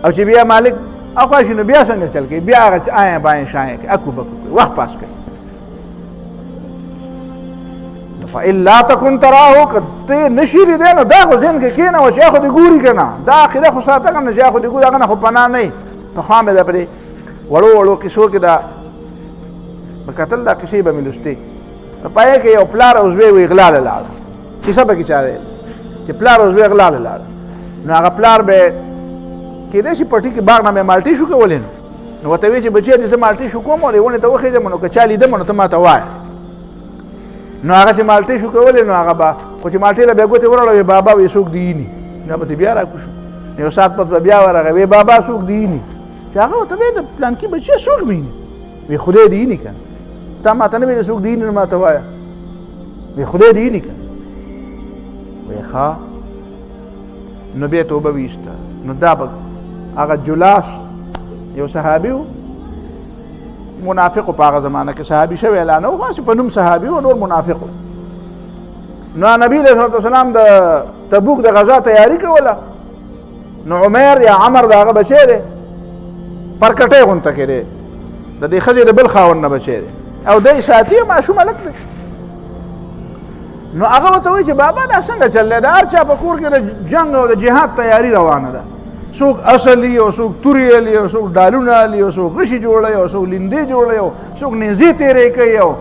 او چې بیا مالک اخوا شي نو بیا څنګه چل کوي بیا هغه آیاں بایاں شایاں کوي اکو بکو کوي وخت پاس کوي فإن لا تكن تراه که ته نشي لیدی نو دا خو ذهن کې کښېنوه چې خو دې ګوري که نه دا عقیده خو ساته که نه چې خو دې ګوري هغه نه خو پناه نه وي پخوا مې دا پرې وړو وړو کیسو کې دا به کتل دا کیسې به مې لوستې نو په هغې کې یو پلار او زوی وي غلا له لاړه کیسه پکې چا دی چې پلار او زوی غلا له لاړه نو هغه پلار به کېدای شي پټي کې باغ نه مې مالټې شو کولی نو ورته وایي چې بچیه دې زه مالټې شو کوم او دې ونې ته وخېږم نو که چا لیدم نو ته ما ته وایه نو هغه چې مالټې شو کولی نو هغه به خو چې مالټې له بیا ګوتې وروړه بابا وایي څوک دي ني دا به بیا راکوشو یو ساعت پس به بیا ورغی وایي بابا څوک دي ني چې هغه ورته وایي د پلانکي بچیه څوک ویني وایي خدای دې ني که نه تا ما ته نه ویلې څوک دي ني نو ما ته وایه وایي خدای دې ني که نه وایي ښه نو بیا توبه ویسته نو دا به هغه جلاس یو صحابي و منافق په هغه زمانه کې صحابي شوی اعلان و خاص په نوم صحابي و نور منافق نو نبی علیه الصلوة والسلام د تبوک د غزا تیاری کوله نو عمر یا عمر د هغه بچی دی پرکټۍ غونته کې دی د دې ښځې د بل خاوند نه بچی دی او دی ساتي ماشوم هلک دی نو هغه ورته وایي چې بابا دا څنګه چل دی د هر چا په کور کې د جنګ او د جهاد تیاری روانه ده څوک اصلي او څوک تورې علي او څوک ډالونه علي او څوک غشي جوړوي او څوک لیندې جوړوي او څوک نیزې تېرې کوي او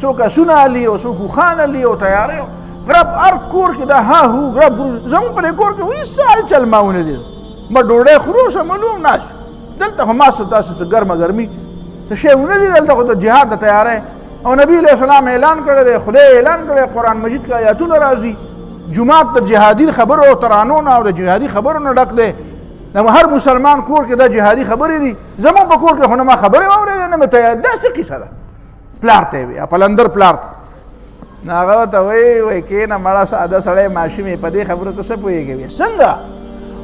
څوک اسونه علي او څوک اوښان علي او تیاری غرب هر کور کې دا ها هو غرب زموږ په دې کور کې هېڅ سال چل ما ونه لید ما ډوډۍ خورو سملو هم ناست دلته خو ما څه داسې څه ګرمه ګرمي څه شی ونه لید دلته خو د جهاد د تیاری او نبی علیه السلام اعلان کړی دی خدای اعلان کړی قرآن مجید کې آیاتونه راځي جومات د جهادي خبرو او ترانو نه او د جهادي خبرو نه ډک دی د هر مسلمان کور کې دا جهادي خبرې دي زموږ په کور کې خو نه ما خبرې واورېدې نه مې ته دا څه کیسه ده پلار ته یې وایي پلندر پلار ته نو هغه ورته وایي کښېنه مړه ساده سړی ماشوم یې په دې خبرو ته څه پوهېږي وایي څنګه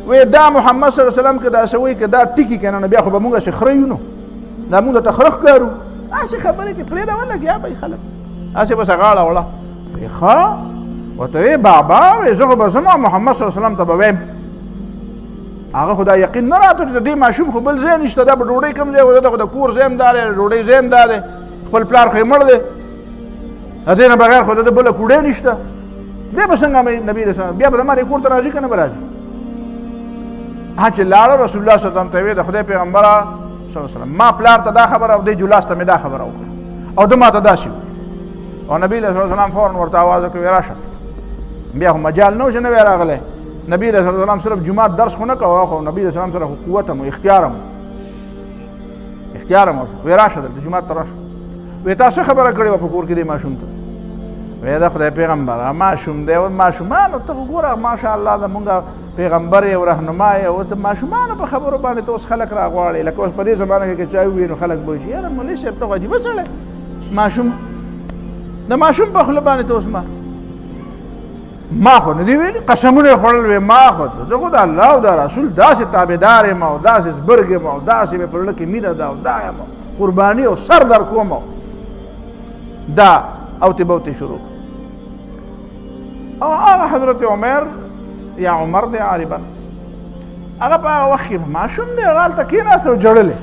وایي دا محمد صلی الله علیه وسلم که داسې وایي که دا ټکي که نه نو بیا خو به مونږ هسې خره یو نو دا مونږ ته خره ښکارو هسې خبرې کې پرېږده ولګیا به خلک هسې بس غاړه وړه وایي ښه ورته وایي بابا وایي زه خو به زما محمد صلی الله علیه وسلم ته به وایم هغه خو دا یقین نه راته چې د دې ماشوم خو بل ځای نشته دا به ډوډۍ کوم ځای و دا خو د کور ځای هم دا دی ډوډۍ ځای هم دا دی خپل پلار خو یې مړ دی د دې نه بغیر خو د بله کوډۍ نشته دی به څنګه نبي رسول بیا به زما دې کور ته راځي که نه به راځي ها چې لاړه رسول الله صلی الله علیه وسلم ته یې ویې د خدای پیغمبره صلی الله علیه وسلم ما پلار ته دا خبره او دې جلاس ته مې دا خبره وکړه او ده ما ته داسې او نبي صلی الله علیه وسلم فورا ورته اواز وکړ راشه بیا خو مجال نه و چې نه وی راغلی نبی صلی الله علیه وسلم صرف جمعات درس خو نه کوه خو نبی صلی الله علیه وسلم سره قوت هم اختیار هم وی راشه دلته جمعات ته راشه وی تا څه خبره کړې وه په کور کې دې ماشوم ته وی د خدای پیغمبره ماشوم دی او ماشومانو ته خو ګوره ماشاءالله زمونږ پیغمبر یې او رهنما یې او ته ماشومانو په خبرو باندې ته اوس خلک راغواړې لکه اوس په دې زمانه کې که چا ووایي نو خلک به وایي یاره مولوي صاحب ته خو عجیبه سړی ماشوم د ماشوم په خوله باندې ته اوس ما خو نه دي ویلي قسمونه یې خوړل وی ما خو زه خو د الله او د رسول داسې تابعدار یم او داسې زبرګ یم او داسې مې په زړه کې مینه ده او دا یم قرباني او سر در کوم دا اوتې بوتې شروع او هغه حضرت عمر یا عمر دی عاربا هغه په هغه وخت کې ماشوم دی هغه هلته کېناست او ژړلې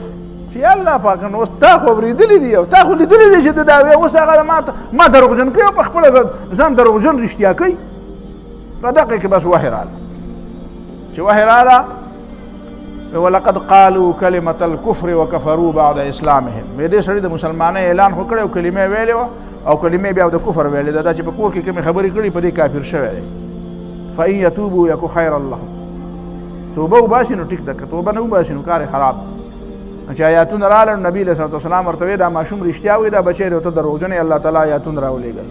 چې الله پاک نو اوس تا خو اورېدلي دي او تا خو لیدلي دي چې د دا وی اوس هغه ما دروغجن کوي او په خپله ځان دروغجن رښتیا کوي په دقه کې بس وحی راله چې وحی راله ولقد قالوا کلمة الکفر وکفروا بعد اسلامهم وی دې سړي د مسلمانۍ اعلان خو کړی او کلمې ویلې وه او کلمې بیا د کفر ویلې ده دا چې په کور کې کومې خبرې کړي په دې کافر شوی دی فإن یتوبوا یکو خیر الله توبه وباسي نو ټیک ده که توبه نه وباسي نو کار یې خراب چې آیاتونه راغله نو نبي علیه صلات وسلام ورته وایي دا ماشوم رښتیا وایي دا بچی دی او ته دروغجن یې الله تعالی آیاتونه راولېږل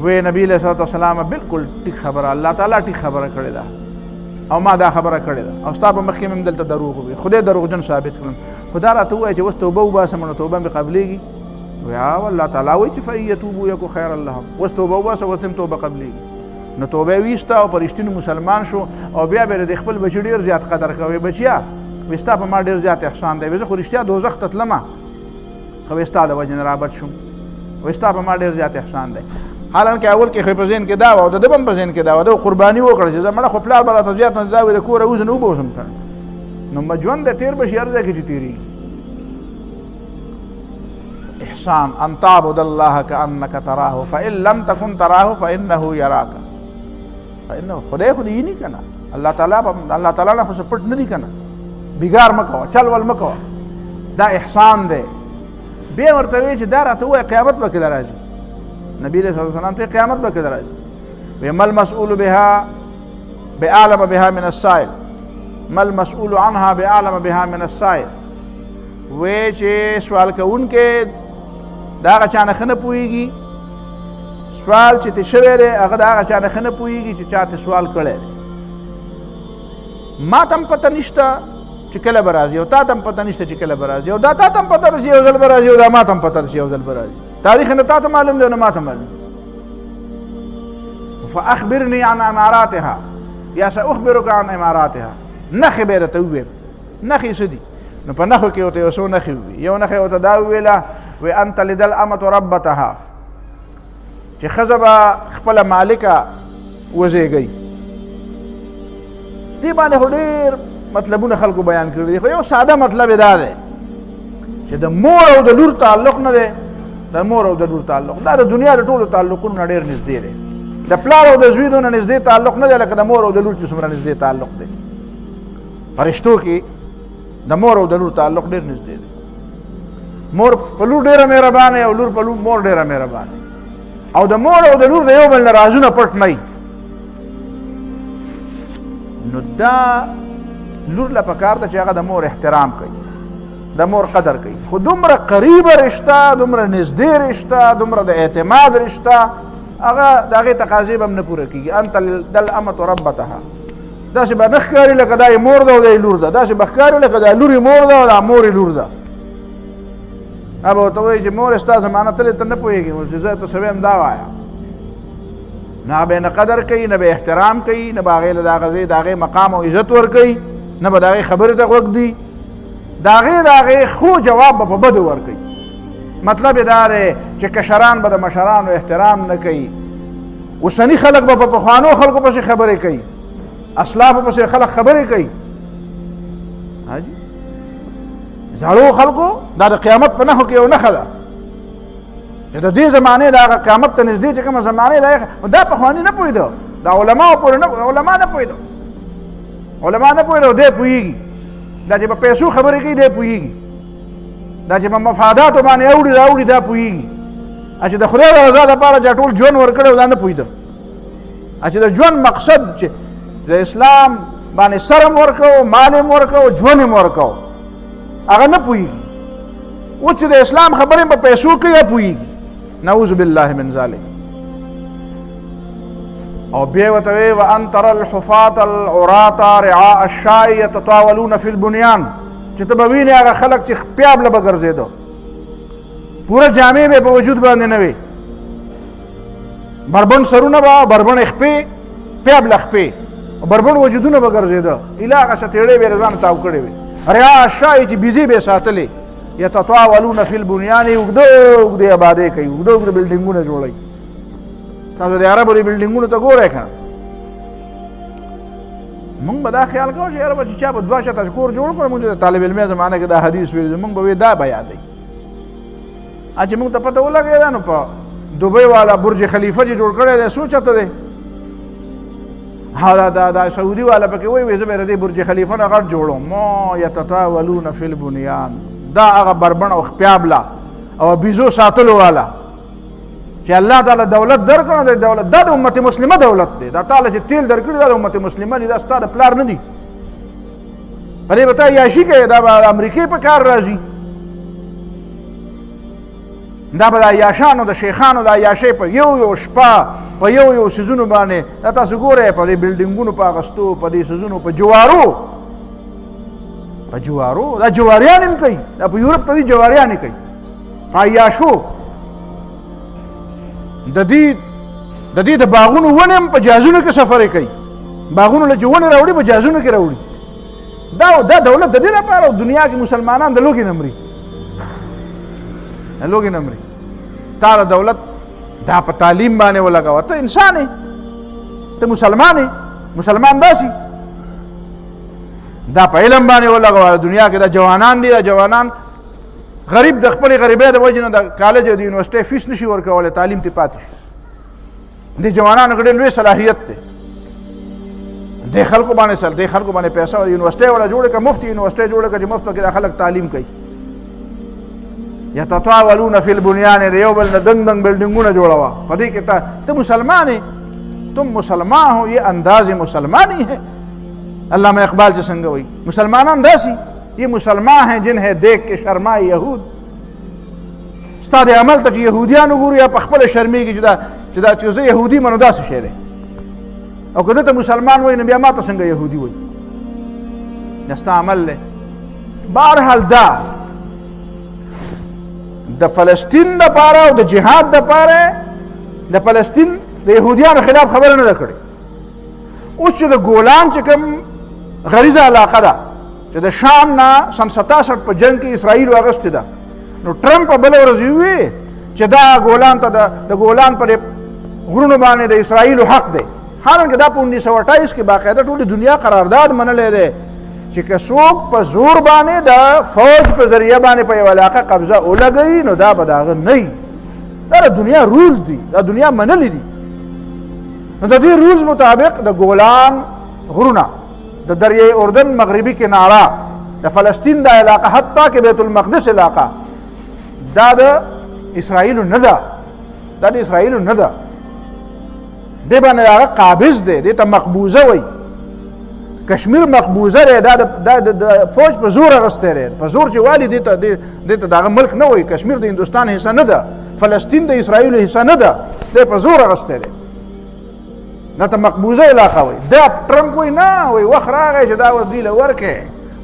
وی نبی علیه صلات وسلام بالکل ټیک خبره الله تعالی ټیک خبره کړې ده او ما دا خبره کړې ده او ستا په مخکې مې هم دلته دروغ ووایي خدای دروغجن ثابت کړم خو دا راته ووایه چې اوس توبه وباسم نو توبه مې قبلېږي وی الله تعالی وایي چې فإن یتوبوا یکو خیر لهم اوس توبه وباسه اوس هم توبه قبلېږي نو توبه یې ویسته او په رښتینو مسلمان شو او بیا به د خپل بچي ډېر زیات قدر کوي بچیا وی ستا په ما ډېر زیات احسان دی وی زه خو رښتیا دوزخ ته تلمه خو وی ستا د وجې نه رابد شوم وی ستا په ما ډېر زیات احسان دی حالانکه اول کې خو په ذهن کې دا و او د ده هم په ذهن کې دا و د قرباني وکړه چې زه مړه خو پلار به راته زیات نه دا وي د کوره وځه نه وبوسم کنه نو ژوند د تېر به شي هر ځای کې چې تېرېږي احسان ان تعبد الله كأنك تراه فإن لم تكن تراه فإنه يراك فإنه خدای خو دې نه کنه الله تعالی نه خو څه پټ نه دي کنه بګار مه کوه چل ول مه کوه دا احسان دی بیا ورته وایي چې دا راته ووایه قیامت به کله راځي نبی صلی الله علیه وسلم ته قیامت به کله راځي وایي ما المسؤول بها بأعلم بها من السائل ما المسؤول عنها بأعلم بها من السائل وایي چې سوال کوونکی د هغه چا نه ښه نه پوهېږي سوال چې ترې شوی دی هغه د هغه چا نه ښه نه پوهېږي چې چا ته سوال کړی دی ما ته هم پته نشته چې کله به راځي او تا ته هم پته نشته چې کله به راځي او دا تا ته هم پته رسي یو ځل به راځي او دا ما ته هم پته رسي یو ځل به راځي تاریخ نه تا ته معلوم دی او نه ما ته معلوم فاخبرني عن اماراتها یا ساخبرك عن اماراتها نښې به یې راته وویم نښې څه دي نو په نښو کې ورته یو څو نښې ووي یو نښې ورته دا وویله وی ان تلد الامة ربتها چې ښځه به خپله مالکه وزېږئ دې باندې خو ډېر مطلبونه خلکو بیان کړي دي خو یو ساده مطلب یې دا دی چې د مور او د لور تعلق نه دی د مور او د لور تعلق دا د دنیا د ټولو تعلقونو نه ډېر نږدې دی د پلار او د زوی دونه نږدې تعلق نه دی لکه د مور او د لور چې څومره نږدې تعلق دی فرشتو کې د مور او د لور تعلق ډېر نږدې دی مور په لور ډېره مهربانه او لور په مور ډېره مهربانه او د مور او د لور د یو بل نه رازونه پټ نه وي نو دا لور له پکار ده چې هغه د مور احترام کوي د مور قدر کوي خو دومره قریبه رشته دومره نږدې رشته دومره د اعتماد رشته هغه د هغې تقاضې به هم نه پوره کېږي انت الامة ربتها داسې به نه ښکاري لکه دا یې مور ده او دا یې لور ده داسې به ښکاري لکه دا لور یې مور ده او دا مور یې لور ده هغه به ورته وایي چې مور ستا زمانه تلې ته نه پوهېږي اوس چې زه ته څه ویم دا وایه نه هغه به یې نه قدر کوي نه به احترام کوي نه به هغې له د هغې مقام او عزت ورکوي نه به د هغې خبرې ته غوږ دي د هغې خو جواب به په بدو ورکوي مطلب یې دا دی چې کشران به د مشرانو احترام نه کوي اوسني خلک به په پخوانو خلکو پسې خبرې کوي اسلافو پسې خلک خبرې کوي زړو خلکو دا د قیامت په نښو کې یو نښه ده چې د دې زمانې د هغه قیامت ته نږدې چې کومه زمانې دا پخواني نه پوهېده دا علماو پورې علما نه پوهېده علما نه پوهېده دی پوهېږي دا چې په پیسو خبرې کوي دی پوهېږي دا چې په مفاداتو باندې اوړي راوړي دا پوهېږي چې د خدای د رضا دپاره چې ټول ژوند ورکړی دا نه پوهېده چې د ژوند مقصد چې د اسلام باندې سر هم ورکوو مال هم ورکوو ژوند هم ورکوو هغه نه پوهېږي اوس چې د اسلام خبرې په پیسو کوي پوهېږي نعوذ بالله من ذلک او بیا ورته وایي وان ترى الحفاة العراة رعاء الشاء يتطاولون في البنيان چې ته به وینې هغه خلک چې پیابله به ګرځېده پوره جامې به په وجود باندې نه وي بربند سرونه به بربند خپې پیابله خپې بربند وجودونه به ګرځېده ایله هغه شتېړې به یې ځان تاو کړې وې رعاء الشاء چې بیزې به یې ساتلې یتطاولون فی البنیان اوږده اوږدې آبادۍ کوي اوږده اوږده بلډینګونه جوړوي تاسو د عربو دې بلډینګونو ته ګورئ که نه مونږ به دا خیال کوو چې یاره به چې چا به 2 شته کور جوړ کړو مونږ د طالب علمۍ زمانه کې دا حدیث ویلي مونږ به وایي دا به یادوي چې مونږ ته پته ولګېده نو په دوبۍ والا برج خلیفه چې جوړ کړی دی څو چته دی دا سعودي والا پکې وایي زه به د دې برج خلیفه نه غټ جوړوم ما یتطاولون فی البنیان دا هغه بربند او خپیابله او بیزو ساتلو والا چې الله تعالی دولت درکړو د دولت دا د امت مسلمه دولت دی دا تعالی چې تیل درکړي دا د امت مسلمه دي دا ستا د پلار نه دي په دې به ته عیاشي کوې دا به امریکې په کار راځي دا به د عیاشانو د شیخانو د عیاشۍ په یو شپه په یو سیزونو باندې دا تاسو ګورئ په دې بلډینګونو په اغستو په دې سیزونو په جوارو دا جواریان هم کوي دا په یورپ ته دي جواریان یې کوي په عیاشو د دې د باغونو ونې هم په جهازونو کې سفرې کوي باغونو له چې ونې راوړي په جهازونو کې راوړي دا دولت د دې لپاره دنیا کې مسلمانان د لوږې نه مري تا د دولت دا په تعلیم باندې ولګوه. ته انسان یې، ته مسلمان یې، مسلمان داسي دا په علم باندې ولګوه. دنیا کې دا جوانان دي، دا جوانان غریب د خپل غریبۍ د وجې نه د کالج او د یونیورسټۍ فیس نشي ورکولی، تعلیم ته پاتې شي. د جوانانو کې ډېر لوی صلاحیت دی. دې خلکو باندې پیسه او یونیورسټۍ ولا جوړه کړه، مفتی یونیورسټۍ جوړه کړه چې مفت کې دا خلک تعلیم کوي. یتطاولون فی البنیان، د یو بل نه دنګ دنګ بلډینګونه جوړوه. په دې کې ته مسلمان یې، تم مسلمان ہو، یہ انداز مسلمانی ہے. علامہ اقبال سے سنگ ہوئی مسلمانان داسی، یہ مسلمان ہیں جنہیں دیکھ کے شرمائے یہود. استاد عمل ته چې یهودیانو ګوري یا په خپله شرمېږي چې دا چې زه یهودي منو داسې شی دی، او که دته مسلمان وایي نو بیا ما ته څنګه یهودي وایي؟ دا ستا عمل دی. بهرحال دا د فلسطین دپاره او د جهاد دپاره د فلسطین د یهودیانو خلاف خبره نه ده کړې. اوس چې د ګولان چې کوم غریزه علاقه ده چې د شام نه سن 67 په جنګ کې اسرائیلو اخیستې ده، نو ټرمپ په بله ورځ وویل چې دا ګولان ته د ګولان پر غرونو باندې د اسرائیلو حق دی. حالانکه دا په 1928 کې باقاعده ټولې دنیا قرارداد منلی دی چې که څوک په زور باندې د فوج په ذریعه باندې په یو علاقه قبضه ولګوي نو دا به د هغه نه وي. دا د دنیا رولز دي، دا دنیا منلي دي. نو د دې رولز مطابق د ګولان غرونه، د دریای اردن مغربي کناره، د فلسطین دا علاقه، حتی که بیت المقدس علاقه، دا د اسرائیلو نه ده، دا د اسرائیلو نه ده. دې باندې هغه قابض دی، دې ته مقبوضه وایي. کشمیر مقبوضه دی، دا د فوج په زور اخیستی دی، په زور چې والي دې ته د هغه ملک نه وایي. کشمیر د هندوستان حصه نه ده، فلسطین د اسرائیلو حصه نه ده، دی په زور اخیستی دی. دا ته مقبوضه علاقه وایي. دا ټرمپ وایي نه، وایي وخت راغی چې دا دوی له ورکې،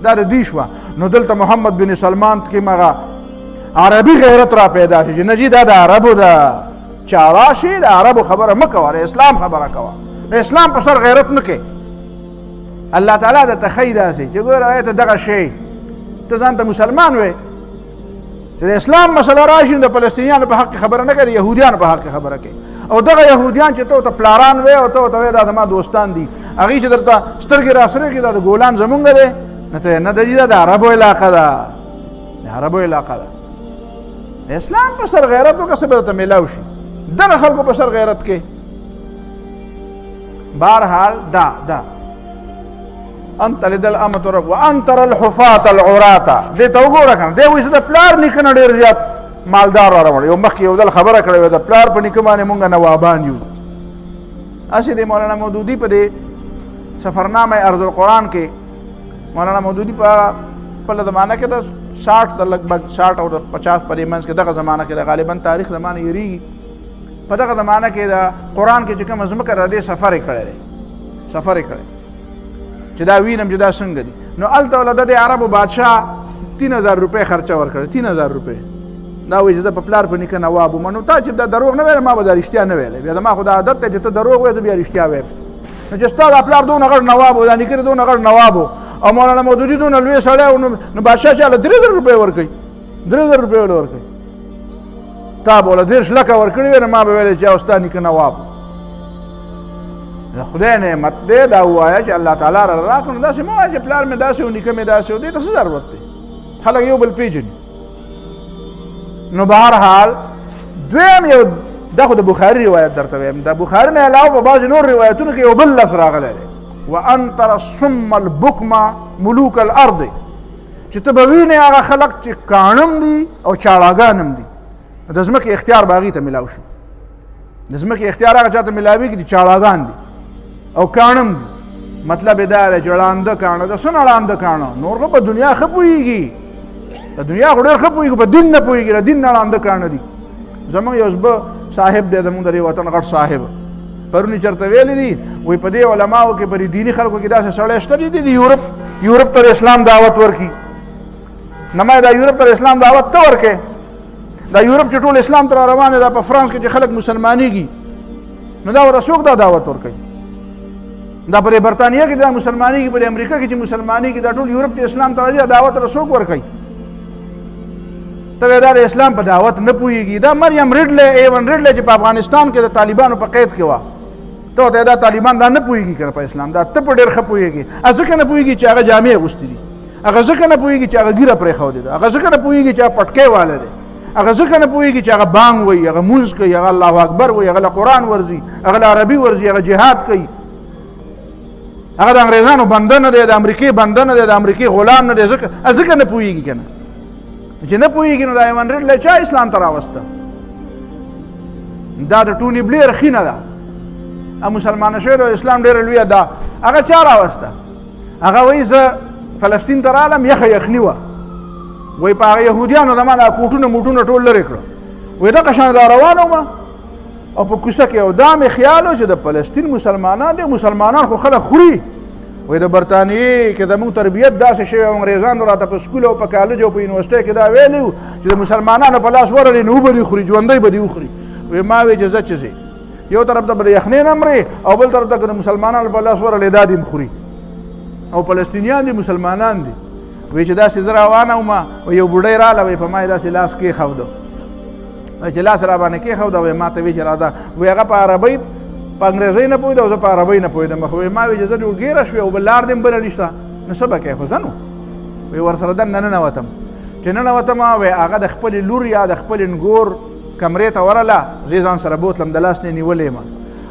دا د دوی شوه. نو دلته محمد بن سلمان کې هغه عربي غیرت را پیدا شي چې نه جي دا د عربو ده، چې راشي د عربو خبره مه کوه، د اسلام خبره کوه، د اسلام په سر غیرت نه کوې. الله تعالی درته ښیي داسې چې ګوره ته دغه شی ته ځان ته مسلمان وې چې د اسلام مسله راشي نو د فلسطینیانو په حق خبره نه کوي، یهودیانو په حق خبره کوي. او دغه یهودیان چې ته پلاران وې او ته ورته وایې دا زما دوستان دي، هغوی چې درته سترګې راسره کړي دا د ګولان زمونږ دی، نه ته نه ده دا د عربو علاقه ده، د عربو علاقه ده. د اسلام په سر غیرت وکړه څه به درته میلاو شي، دغه خلکو په سر غیرت کې. بهرحال دا انت لدل امت رب وان ترى الحفاة العراة، دې ته وګوره کنه. دی وایي چې د پلار نیکه نه ډېر زیات مالدار را روړ. یو مخکې یو ځل خبره کړې وه د پلار په نیکه باندې مونږ نوابان یو. هسې د مولانا مودودي په دې سفرنامه ارض القرآن کې مولانا مودودي په خپله زمانه کې د 60 د لګبګ 60 او د 50 پرې منځ کې دغه زمانه کې د غالبا تاریخ زمانه یریږي. په دغه زمانه کې د قرآن کې چې کومه ځمکه را دې سفر یې کړی چې دا وینم چې دا څنګه دي. نو هلته ولده د عربو بادشاه 3000 روپۍ خرچه ورکړه، 3000 روپۍ. دا وایي چې زه په پلار په نیکه نواب وم. نو تا چې دا دروغ نه ویلی ما به دا رښتیا نه ویلی. بیا زما خو دا عادت دی چې ته دروغ وایې زه بیا رښتیا وایم. نو چې ستا دا پلار دونه غټ نواب و، دا نیکه دې دونه غټ نواب و، او مولانا مودودي دونه لوی سړی و، نو بادشاه چاله 3000 روپۍ ورکوي، 3000 روپۍ ولې ورکوي؟ تا به وله 30 لکه ورکړي وی نو ما به ویلی چې او ستا نیکه نواب د خدای نعمت دی. دا ووایه چې الله تعالی را راکړو. نو داسې مه وایه چې پلار مې داسې و نیکه مې داسې و، دې ته څه ضرورت دی؟ خلک یو بل پیژني. نو بهرحال دویم یو دا خو د بخاري روایت درته وایم، د بخاري نه علاوه په بعضې نور روایتونو کې یو بل لفظ راغلی دی، وان تر الصم البکم ملوک الارض، چې ته به وینې هغه خلک چې کاڼم دي او چاړاګان دي. د ځمکې اختیار به هغې ته میلاو شي. د ځمکې اختیار هغه چا ته میلاوېږي چې چاړاګان دي او کاڼم دي. مطلب یې دا دی چې ړانده کاڼه ده. څه نه ړانده کاڼه؟ نور خو په دنیا ښه پوهېږي، د دنیا خو ډېر ښه پوهېږي، په دین نه پوهېږي، د دین نه ړانده کاڼه دي. زمونږ یو زبه صاحب دی زمونږ د دې وطن غټ صاحب، پرونی چېرته ویلي دي وایي په دې علماو کې په دیني خلکو کې داسې سړی شته چې د یورپ ته اسلام دعوت ورکړي. نه ما دا یورپ ته اسلام دعوت ته ورکړې. دا یورپ چې ټول اسلام ته را روان دی، دا په فرانس کې چې خلک مسلمانېږي نو دا ورته څوک دا دعوت ورکوي؟ دا په برطانیه کې دا مسلمانېږي، په امریکا کې چې مسلمانېږي، دا ټول یورپ چې اسلام ته راځي دعوت ورته څوک ورکوي؟ ته دا د اسلام په دعوت نه پوهېږي. دا مریم ریډلې ایون ریډلې چې په افغانستان کې د طالبانو په قید کې وه، ته دا طالبان دا نه پوهېږي که نه په اسلام، دا ته په ډېر ښه پوهېږي. ځکه نه پوهېږي چې هغه جامې اغوستې دي، هغه ځکه نه پوهېږي چې هغه ږیره پرېښودې ده، هغه ځکه نه پوهېږي چې هغه پټکی واله دی، هغه ځکه نه پوهېږي چې هغه بانګ وایي، هغه مونځ کوي، هغه الله اکبر وایي، هغه له قرآن ورځي، هغه له عربي ورځي، هغه جهاد کوي، هغه د انګریزانو بنده نه دی، د امریکې بنده نه دی، د امریکې غلام نه دی. ځکه نه پوهېږي که نه، چې نه پوهېږي نو دا ایون ریډلې چا اسلام ته راوسته؟ دا د ټوني بلیر خینه ده، مسلمانه شوې ده، اسلام ډېره لویه ده. هغه چا راوسته؟ هغه وایي زه فلسطین ته رالم، یخه یخني وه، وایي په هغه یهودیانو د ما دا کوټونه موټونه ټول لرې کړه، وایي دغه شان دا روان وم او په کوڅه کې او دا مې خیال و چې د فلسطین مسلمانان دي، مسلمانان خو خلک خوري. وایي د برطانیې کې زموږ تربیت داسې شوی، انګریزانو راته په سکول او په کالج او په یونیورسټۍ کې دا ویلي وو چې د مسلمانانو په لاس ورغلې نو به دې خوري، ژوندی به دې وخوري. وایي ما وایي چې زه چې ځې یو طرف ته به د یخنۍ نه مرې او بل طرف ته که د مسلمانانو په لاس ورغلې دا دې خوري، او فلسطینیان دي مسلمانان دي. وایي چې داسې زه روانه وم، یو بوډۍ راله، وایي په ما یې داسې لاس کېښوده، وایي چې لاس را باندې کېښوده، وایي ما ته وایي چې راځه، وایي هغه په عربۍ په انګریزۍ نه پوهېده او زه په عربۍ نه پوهېدم. وایي ما وایي چې زه ډېر ګیره شوې او بل لار دې هم بله نشته، نو څه به کوې؟ خو زه نو وایي ورسره دننه ننوتم. چې ننوتم وایي هغه د خپلې لور یا د خپلې نګور کمرې ته ورله، زه یې ځان سره بوتلم، د لاس نه یې نیولې یم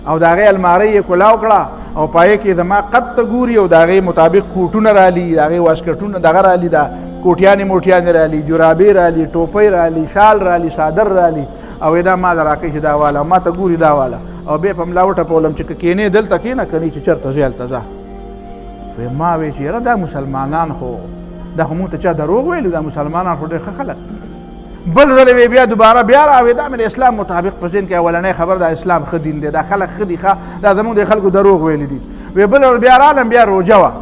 او د هغې المارۍ یې کولاو کړه او پایې کې زما قد ته ګوري او د هغې مطابق کوټونه رالي، د هغې واسکټونه دغه رالي، د کوټیانې موټیانې رالي، جرابې رالي، ټوپۍ رالي، شال رالي، صادر رالي، او دا ما له راکوي چې دا واله، ما ته ګوري دا واله، او بیا په ملا وټپولم چې که کینې دلته کښېنه، که نه چې چېرته ځې هلته ځه. وایي ما وایي چې یاره دا مسلمانان خو دا خو مونږ ته چا دروغ ویلي، دا مسلمانان خو ډېر ښه خلک. بل ځل وی بیا دوباره بیا راوي، دا مې د اسلام مطابق په ذهن کې اولنۍ خبر دا اسلام ښه دین دی، دا خلک ښه دي، دا زموږ د خلکو دروغ ویلي دي. وی بل بیا رالم، بیا روژه وه،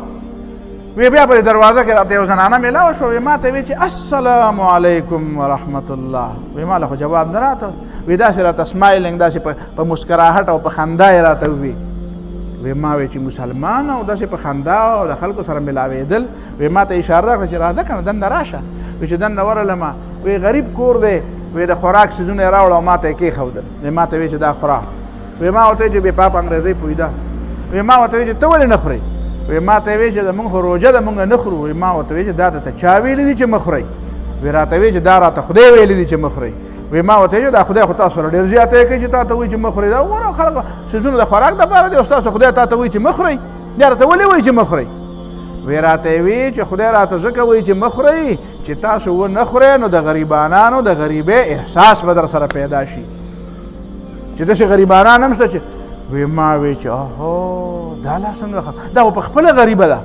وی بیا په دروازه کې راته یو زنانه میلاو شوه، وی ما ته وی چې السلام علیکم ورحمت الله، وی ما له خو جواب نه راته، وی داسې راته سمایلنګ، داسې په مسکراهټ او په خندا یې راته ووي. وی ما وی چې مسلمان او داسې په خندا او د خلکو سره ملاوېدل، وی ما ته اشاره راکړه چې راځه که نه دنده راشه. وی چې دنده ورغلمه، وی غریب کور دی، وی د خوراک څیزونه یې راوړه او ما ته یې کېښودل، وی ما ته وی چې دا خوره. وی ما ورته وی چې بې پاپ انګریزۍ پوهېده. وی ما ورته وی چې ته ولې نه خورې؟ وی ما ته وی چې زمونږ خو روژه ده مونږ نه خورو. وی ما ورته وی چې دا ته چا ویلي دي چې مه خورئ؟ وی راته وی چې دا راته خدای ویلي دي چې مه خورئ. وی ما ورته وی دا خدای خو تاسو سره ډېر زیاتی کوي چې تا ته وایي چې مه خورئ، دا وګوره خلک څیزونه د خوراک دپاره دي او ستاسو خدای تا ته وایي چې مه خورئ، دا راته ولې وایي چې مه خورئ؟ وی راته وی چې خدای راته ځکه وایي چې مه خورئ چې تاسو ونه خورئ نو د غریبانانو د غریبۍ احساس به در سره پیدا شي، چې داسې غریبانان هم شته چې. وی ما وی چې اوهو دا لا څنګه، دا خو په خپله غریبه ده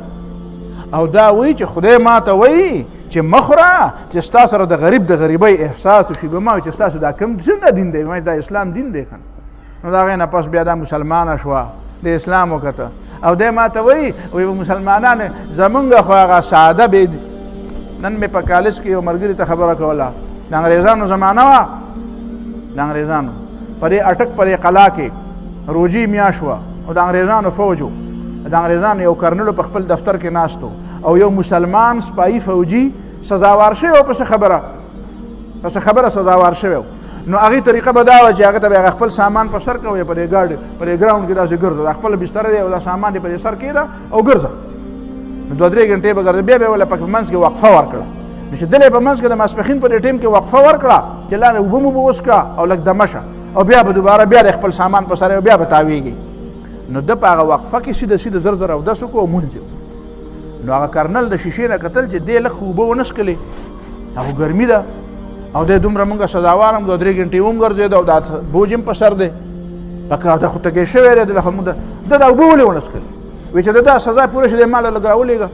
او دا وایي چې خدای ما ته وایي چې مه خوره چې ستا سره د غریب د غریبۍ احساس وشي. به ما وایي چې ستاسو دا کوم څنګه دین دی؟ ما دا اسلام دین دی که نو د هغې نه پس بیا دا مسلمانه شوه، د اسلام وکته او دی ما ته وایي وایي مسلمانان زمونږ خو هغه ساده بې. نن مې په کالج کې یو ملګري ته خبره کوله، د انګریزانو زمانه وه، د انګریزانو په دې اټک په دې قلا کې روجي میاشت وه او د انګریزانو فوج و، د انګریزانو یو کرنل په خپل دفتر کې ناست او یو مسلمان سپایي فوجي سزاوار شوی و، پس خبره سزاوار شوی و. نو هغې طریقه به دا وه چې هغه ته به خپل سامان په سر کوه، په دې ګاډي په دې ګراونډ کې داسې ګرځه، دا خپله بستره دی او دا سامان دې په دې سر کېږده او ګرځه. نو 2-3 ګنټې به ګرځه، بیا به یې ولې په منځ کې وقفه ورکړه. نو چې دلې په منځ کې د ماسپښین په دې ټیم کې وقفه ورکړه چې لاندې اوبه مو به وڅښه او لږ دمه شه او بیا به دوباره بیا د خپل سامان په سر او بیا به تاویږي. نو ده په هغه وقفه کې سیده زر زر اودس وکړو او مونځ یې. نو هغه کرنل د شیشې نه کتل چې دې لږ اوبه ونه څښلې، هغه ګرمي ده او دی دومره مونږ سزاوار هم 2-3 ګنټې ومګرځېده او دا بوج هم په سر دی، پکې دا خو تږی شوی دی، ده دا اوبه ولې ونه څښلې؟ وایي چې د دا سزا پوره شي دی ما له لږ راولېږه.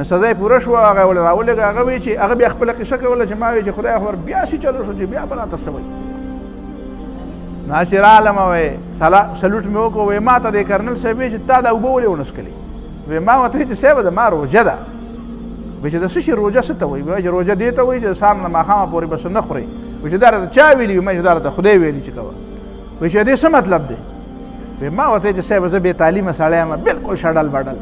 سزا یې پوره شوه، هغه یې ولې راولېږه. هغه وایي چې هغه بیا خپله قصه کوله چې ما وایي چې خدای خبر بیا سي چلو شو چې بیا به راته څه وایي. نو چې رالم وایي سلوټ مې وکړو، وایي ما ته د کرنل صاحب وایي چې تا دا اوبه ولې ونه څښلې؟ وایي ما ورته وایي چې صاحبه د ما روژه ده. وایي چې د څه شي روژه څه ته وایي؟ وایي چې روژه دې ته وایي چې سهار نه ماښامه پورې بس نه خورئ. وایي چې دا راته چا ویلي؟ وایي چې دا راته خدای ویلي چې کوه. وایي چې دې څه مطلب دی؟ وایي ما ورته چې صاحب زه بې تعلیمه سړی یم، بلکل شډل بډل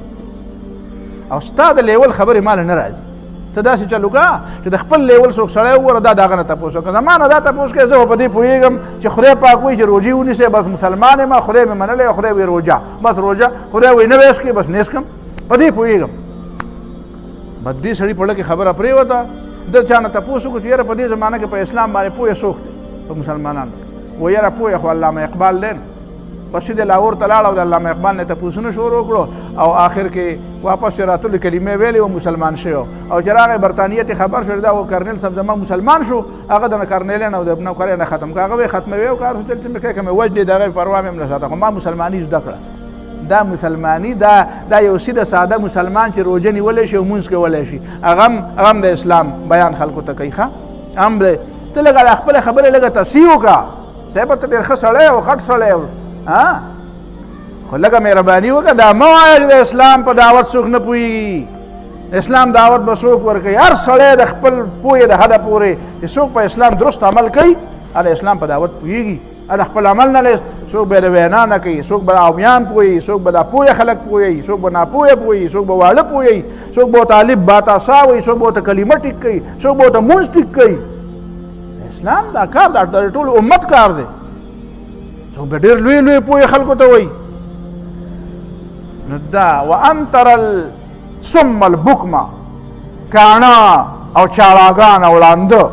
او ستا د لیول خبرې ماله نه راځي. ته داسې چل وکړه چې د خپل لیول څوک سړی وګوره دا د هغه نه تپوس وکړه زما نه دا تپوس کوې زه خو په دې پوهېږم چې خدای پاک وایي چې روژې ونیسئ بس مسلمان یم خدای مې منلی خدای وایي روژه بس روژه خدای وایي نه ویس کړې بس نیس کړم په دې پوهېږم بس دې سړي په لکه خبره پرېوته د چا نه تپوس وکړو چې یاره په دې زمانه کې په اسلام باندې پوهه څوک دی په مسلمانانو و یاره پوهه خو علامه اقبال دی پس د لاهور ته لاړ او د علامه اقبال نه تپوسونه شروع کړو او آخر کې واپس چې راتلو کلمې ویلې و مسلمان شو او چې راغی برطانیه ته خبر شو دا و کرنیل صاحب زما مسلمان شو هغه د کرنیل نه او د نوکرۍ نه ختم کړ هغه ختموي او کار چې مې کوي کوم وجه د هغه پروا مې نه ساته خو ما مسلمانی زده کړه دا مسلمانی دا یو سیده ساده مسلمان چې روزه نیولی شي او مونځ کولی شي هغه د اسلام بیان خلکو ته کوي ښه هم ته لږه خپله خبرې لږه تصحیح وکړه صاحب ته ډېر ښه سړی او غټ سړی خو لږه مهرباني وکړه دا مه وایه چې د اسلام په دعوت څوک نه پوهېږي اسلام دعوت به څوک ورکوي هر سړی د خپل پوهې د حده پورې چې څوک په اسلام درست عمل کوي د اسلام په دعوت پوهېږي د خپل عمل نه څوک به د وینا نه کوي څوک به عامیان پوهېږي څوک به دا پوهه خلک پوهېږي څوک به ناپوهه پوهېږي څوک به واړه پوهېږي څوک به طالب باتاسا وایي څوک به ورته کلمه ټیک کوي څوک به ورته مونځ ټیک کوي اسلام دا کار د ټول امت کار دی څوک به ډېر لوی لوی پوهې خلکو ته وایي نو دا وان تر الصم البکم کاڼه او چاړاګان او ړانده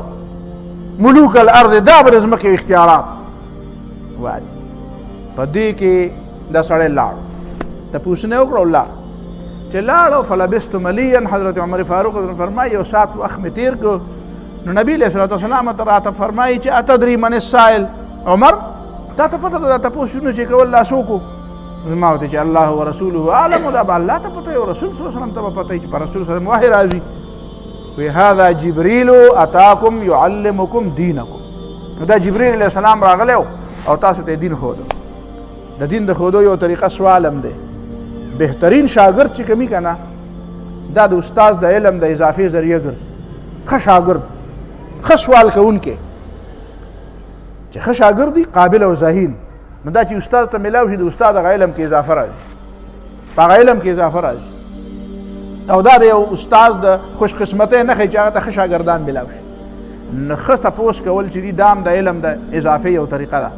ملوک الارض دا به د ځمکې اختیارات وایي په دې کې دا سړی لاړ تپوس نه وکړه او لاړ چې لاړ فلبثت ملیا حضرت عمر فاروق فرمایي یو ساعت وخت مې تېر کړ نو نبی علیه الصلاة والسلام ته راته فرمایي چې اتدري من السائل عمر تا ته پته ده دا تپوسونه چې کول لا څوک و ما ورته چې الله ورسوله اعلم دا به الله ته پته وي او رسول صلی الله علیه وسلم ته به پته وي چې په رسول صلی الله علیه وسلم وحی راځي وی هذا جبریل اتاکم یعلمکم دینکم نو دا جبریل علیه السلام راغلی او تاسو ته دین ښوده د دین د ښودو یو طریقه سوال هم دی بهترین شاګرد چې کمی که نه دا د استاذ د علم د اضافې ذریعه ګرځي ښه شاګرد ښه سوال کوونکی چې ښه شاګرد دی قابل او ذهین نو دا چې استاد ته میلاو شي د استاد هغه علم کې اضافه راځي په هغه علم کې اضافه راځي او دا د یو استاد د خوش قسمتۍ نښې چې هغه ته ښه شاګردان میلاو شي نو ښه تپوس کول چې دي دا هم د علم د اضافې یو طریقه ده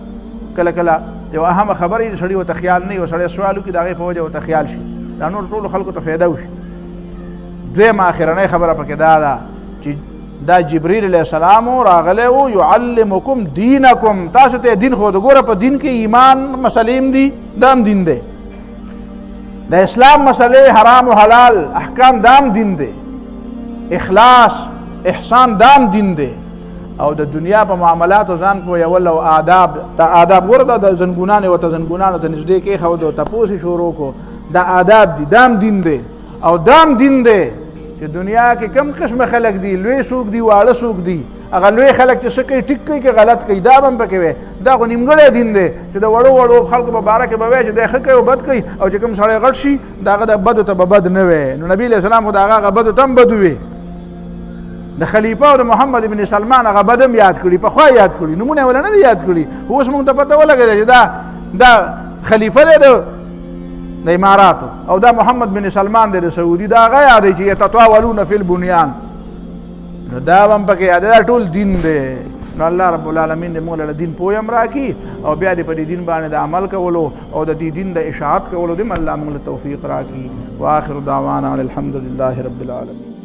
کله کله یو اهمه خبره سړي ورته خیال نه وي سړی سوال وکړي د هغې په وجه ورته خیال شي دا نور ټولو خلکو ته فایده وشي دویمه اخرنۍ خبره پکې دا ده چې دا جبریل علیه السلام راغلی و یعلمکم دینکم تاسو ته دین خو د ګوره په دین کې ایمان مسلې هم دي دا هم دین دی د اسلام مسلې حرام و حلال احکام دا هم دین دی اخلاص احسان دا هم دین دی او د دنیا په معاملاتو ځان پوهول او آداب دا آداب ګوره دا د زنګونانې ورته زنګونانو ته نږدې کېښود او تپوس یې شروع کړو دا آداب دي دا هم دین دی او دا هم دین دی چې دنیا کې کم قسمه خلک دي لوی څوک دي واړه څوک دي هغه لوی خلک چې څه کوي ټیک کوي که غلط کوي دا به هم پکې وی دا خو نیمګړی دین دی چې د وړو وړو خلکو په باره کې به وایي چې دی ښه کوي او بد کوي او چې کوم سړی غټ شي د هغه د بدو ته به بد نه وی نو نبي علیه السلام خو د هغه بدو ته هم بد وی د خلیفه او د محمد ابن سلمان هغه بد هم یاد کړي پخوا یاد کړي نومونه یې ولې نه دي یاد کړي اوس موږ ته پته ولګېده چې دا خلیفه دی د اماراتو او دا محمد بن سلمان دی د سعودي دا هغه یاد دی چې یتطاولون فی البنیان نو دا هم پکې یاد دا ټول دین دی نو الله رب العالمین دې موږ له دین پوهه هم راکړي او بیا دې په دې دین باندې د عمل کولو او د دې دین د اشاعت کولو دې الله موږ له توفیق راکړي واخر دعوانا الحمد لله رب العالمین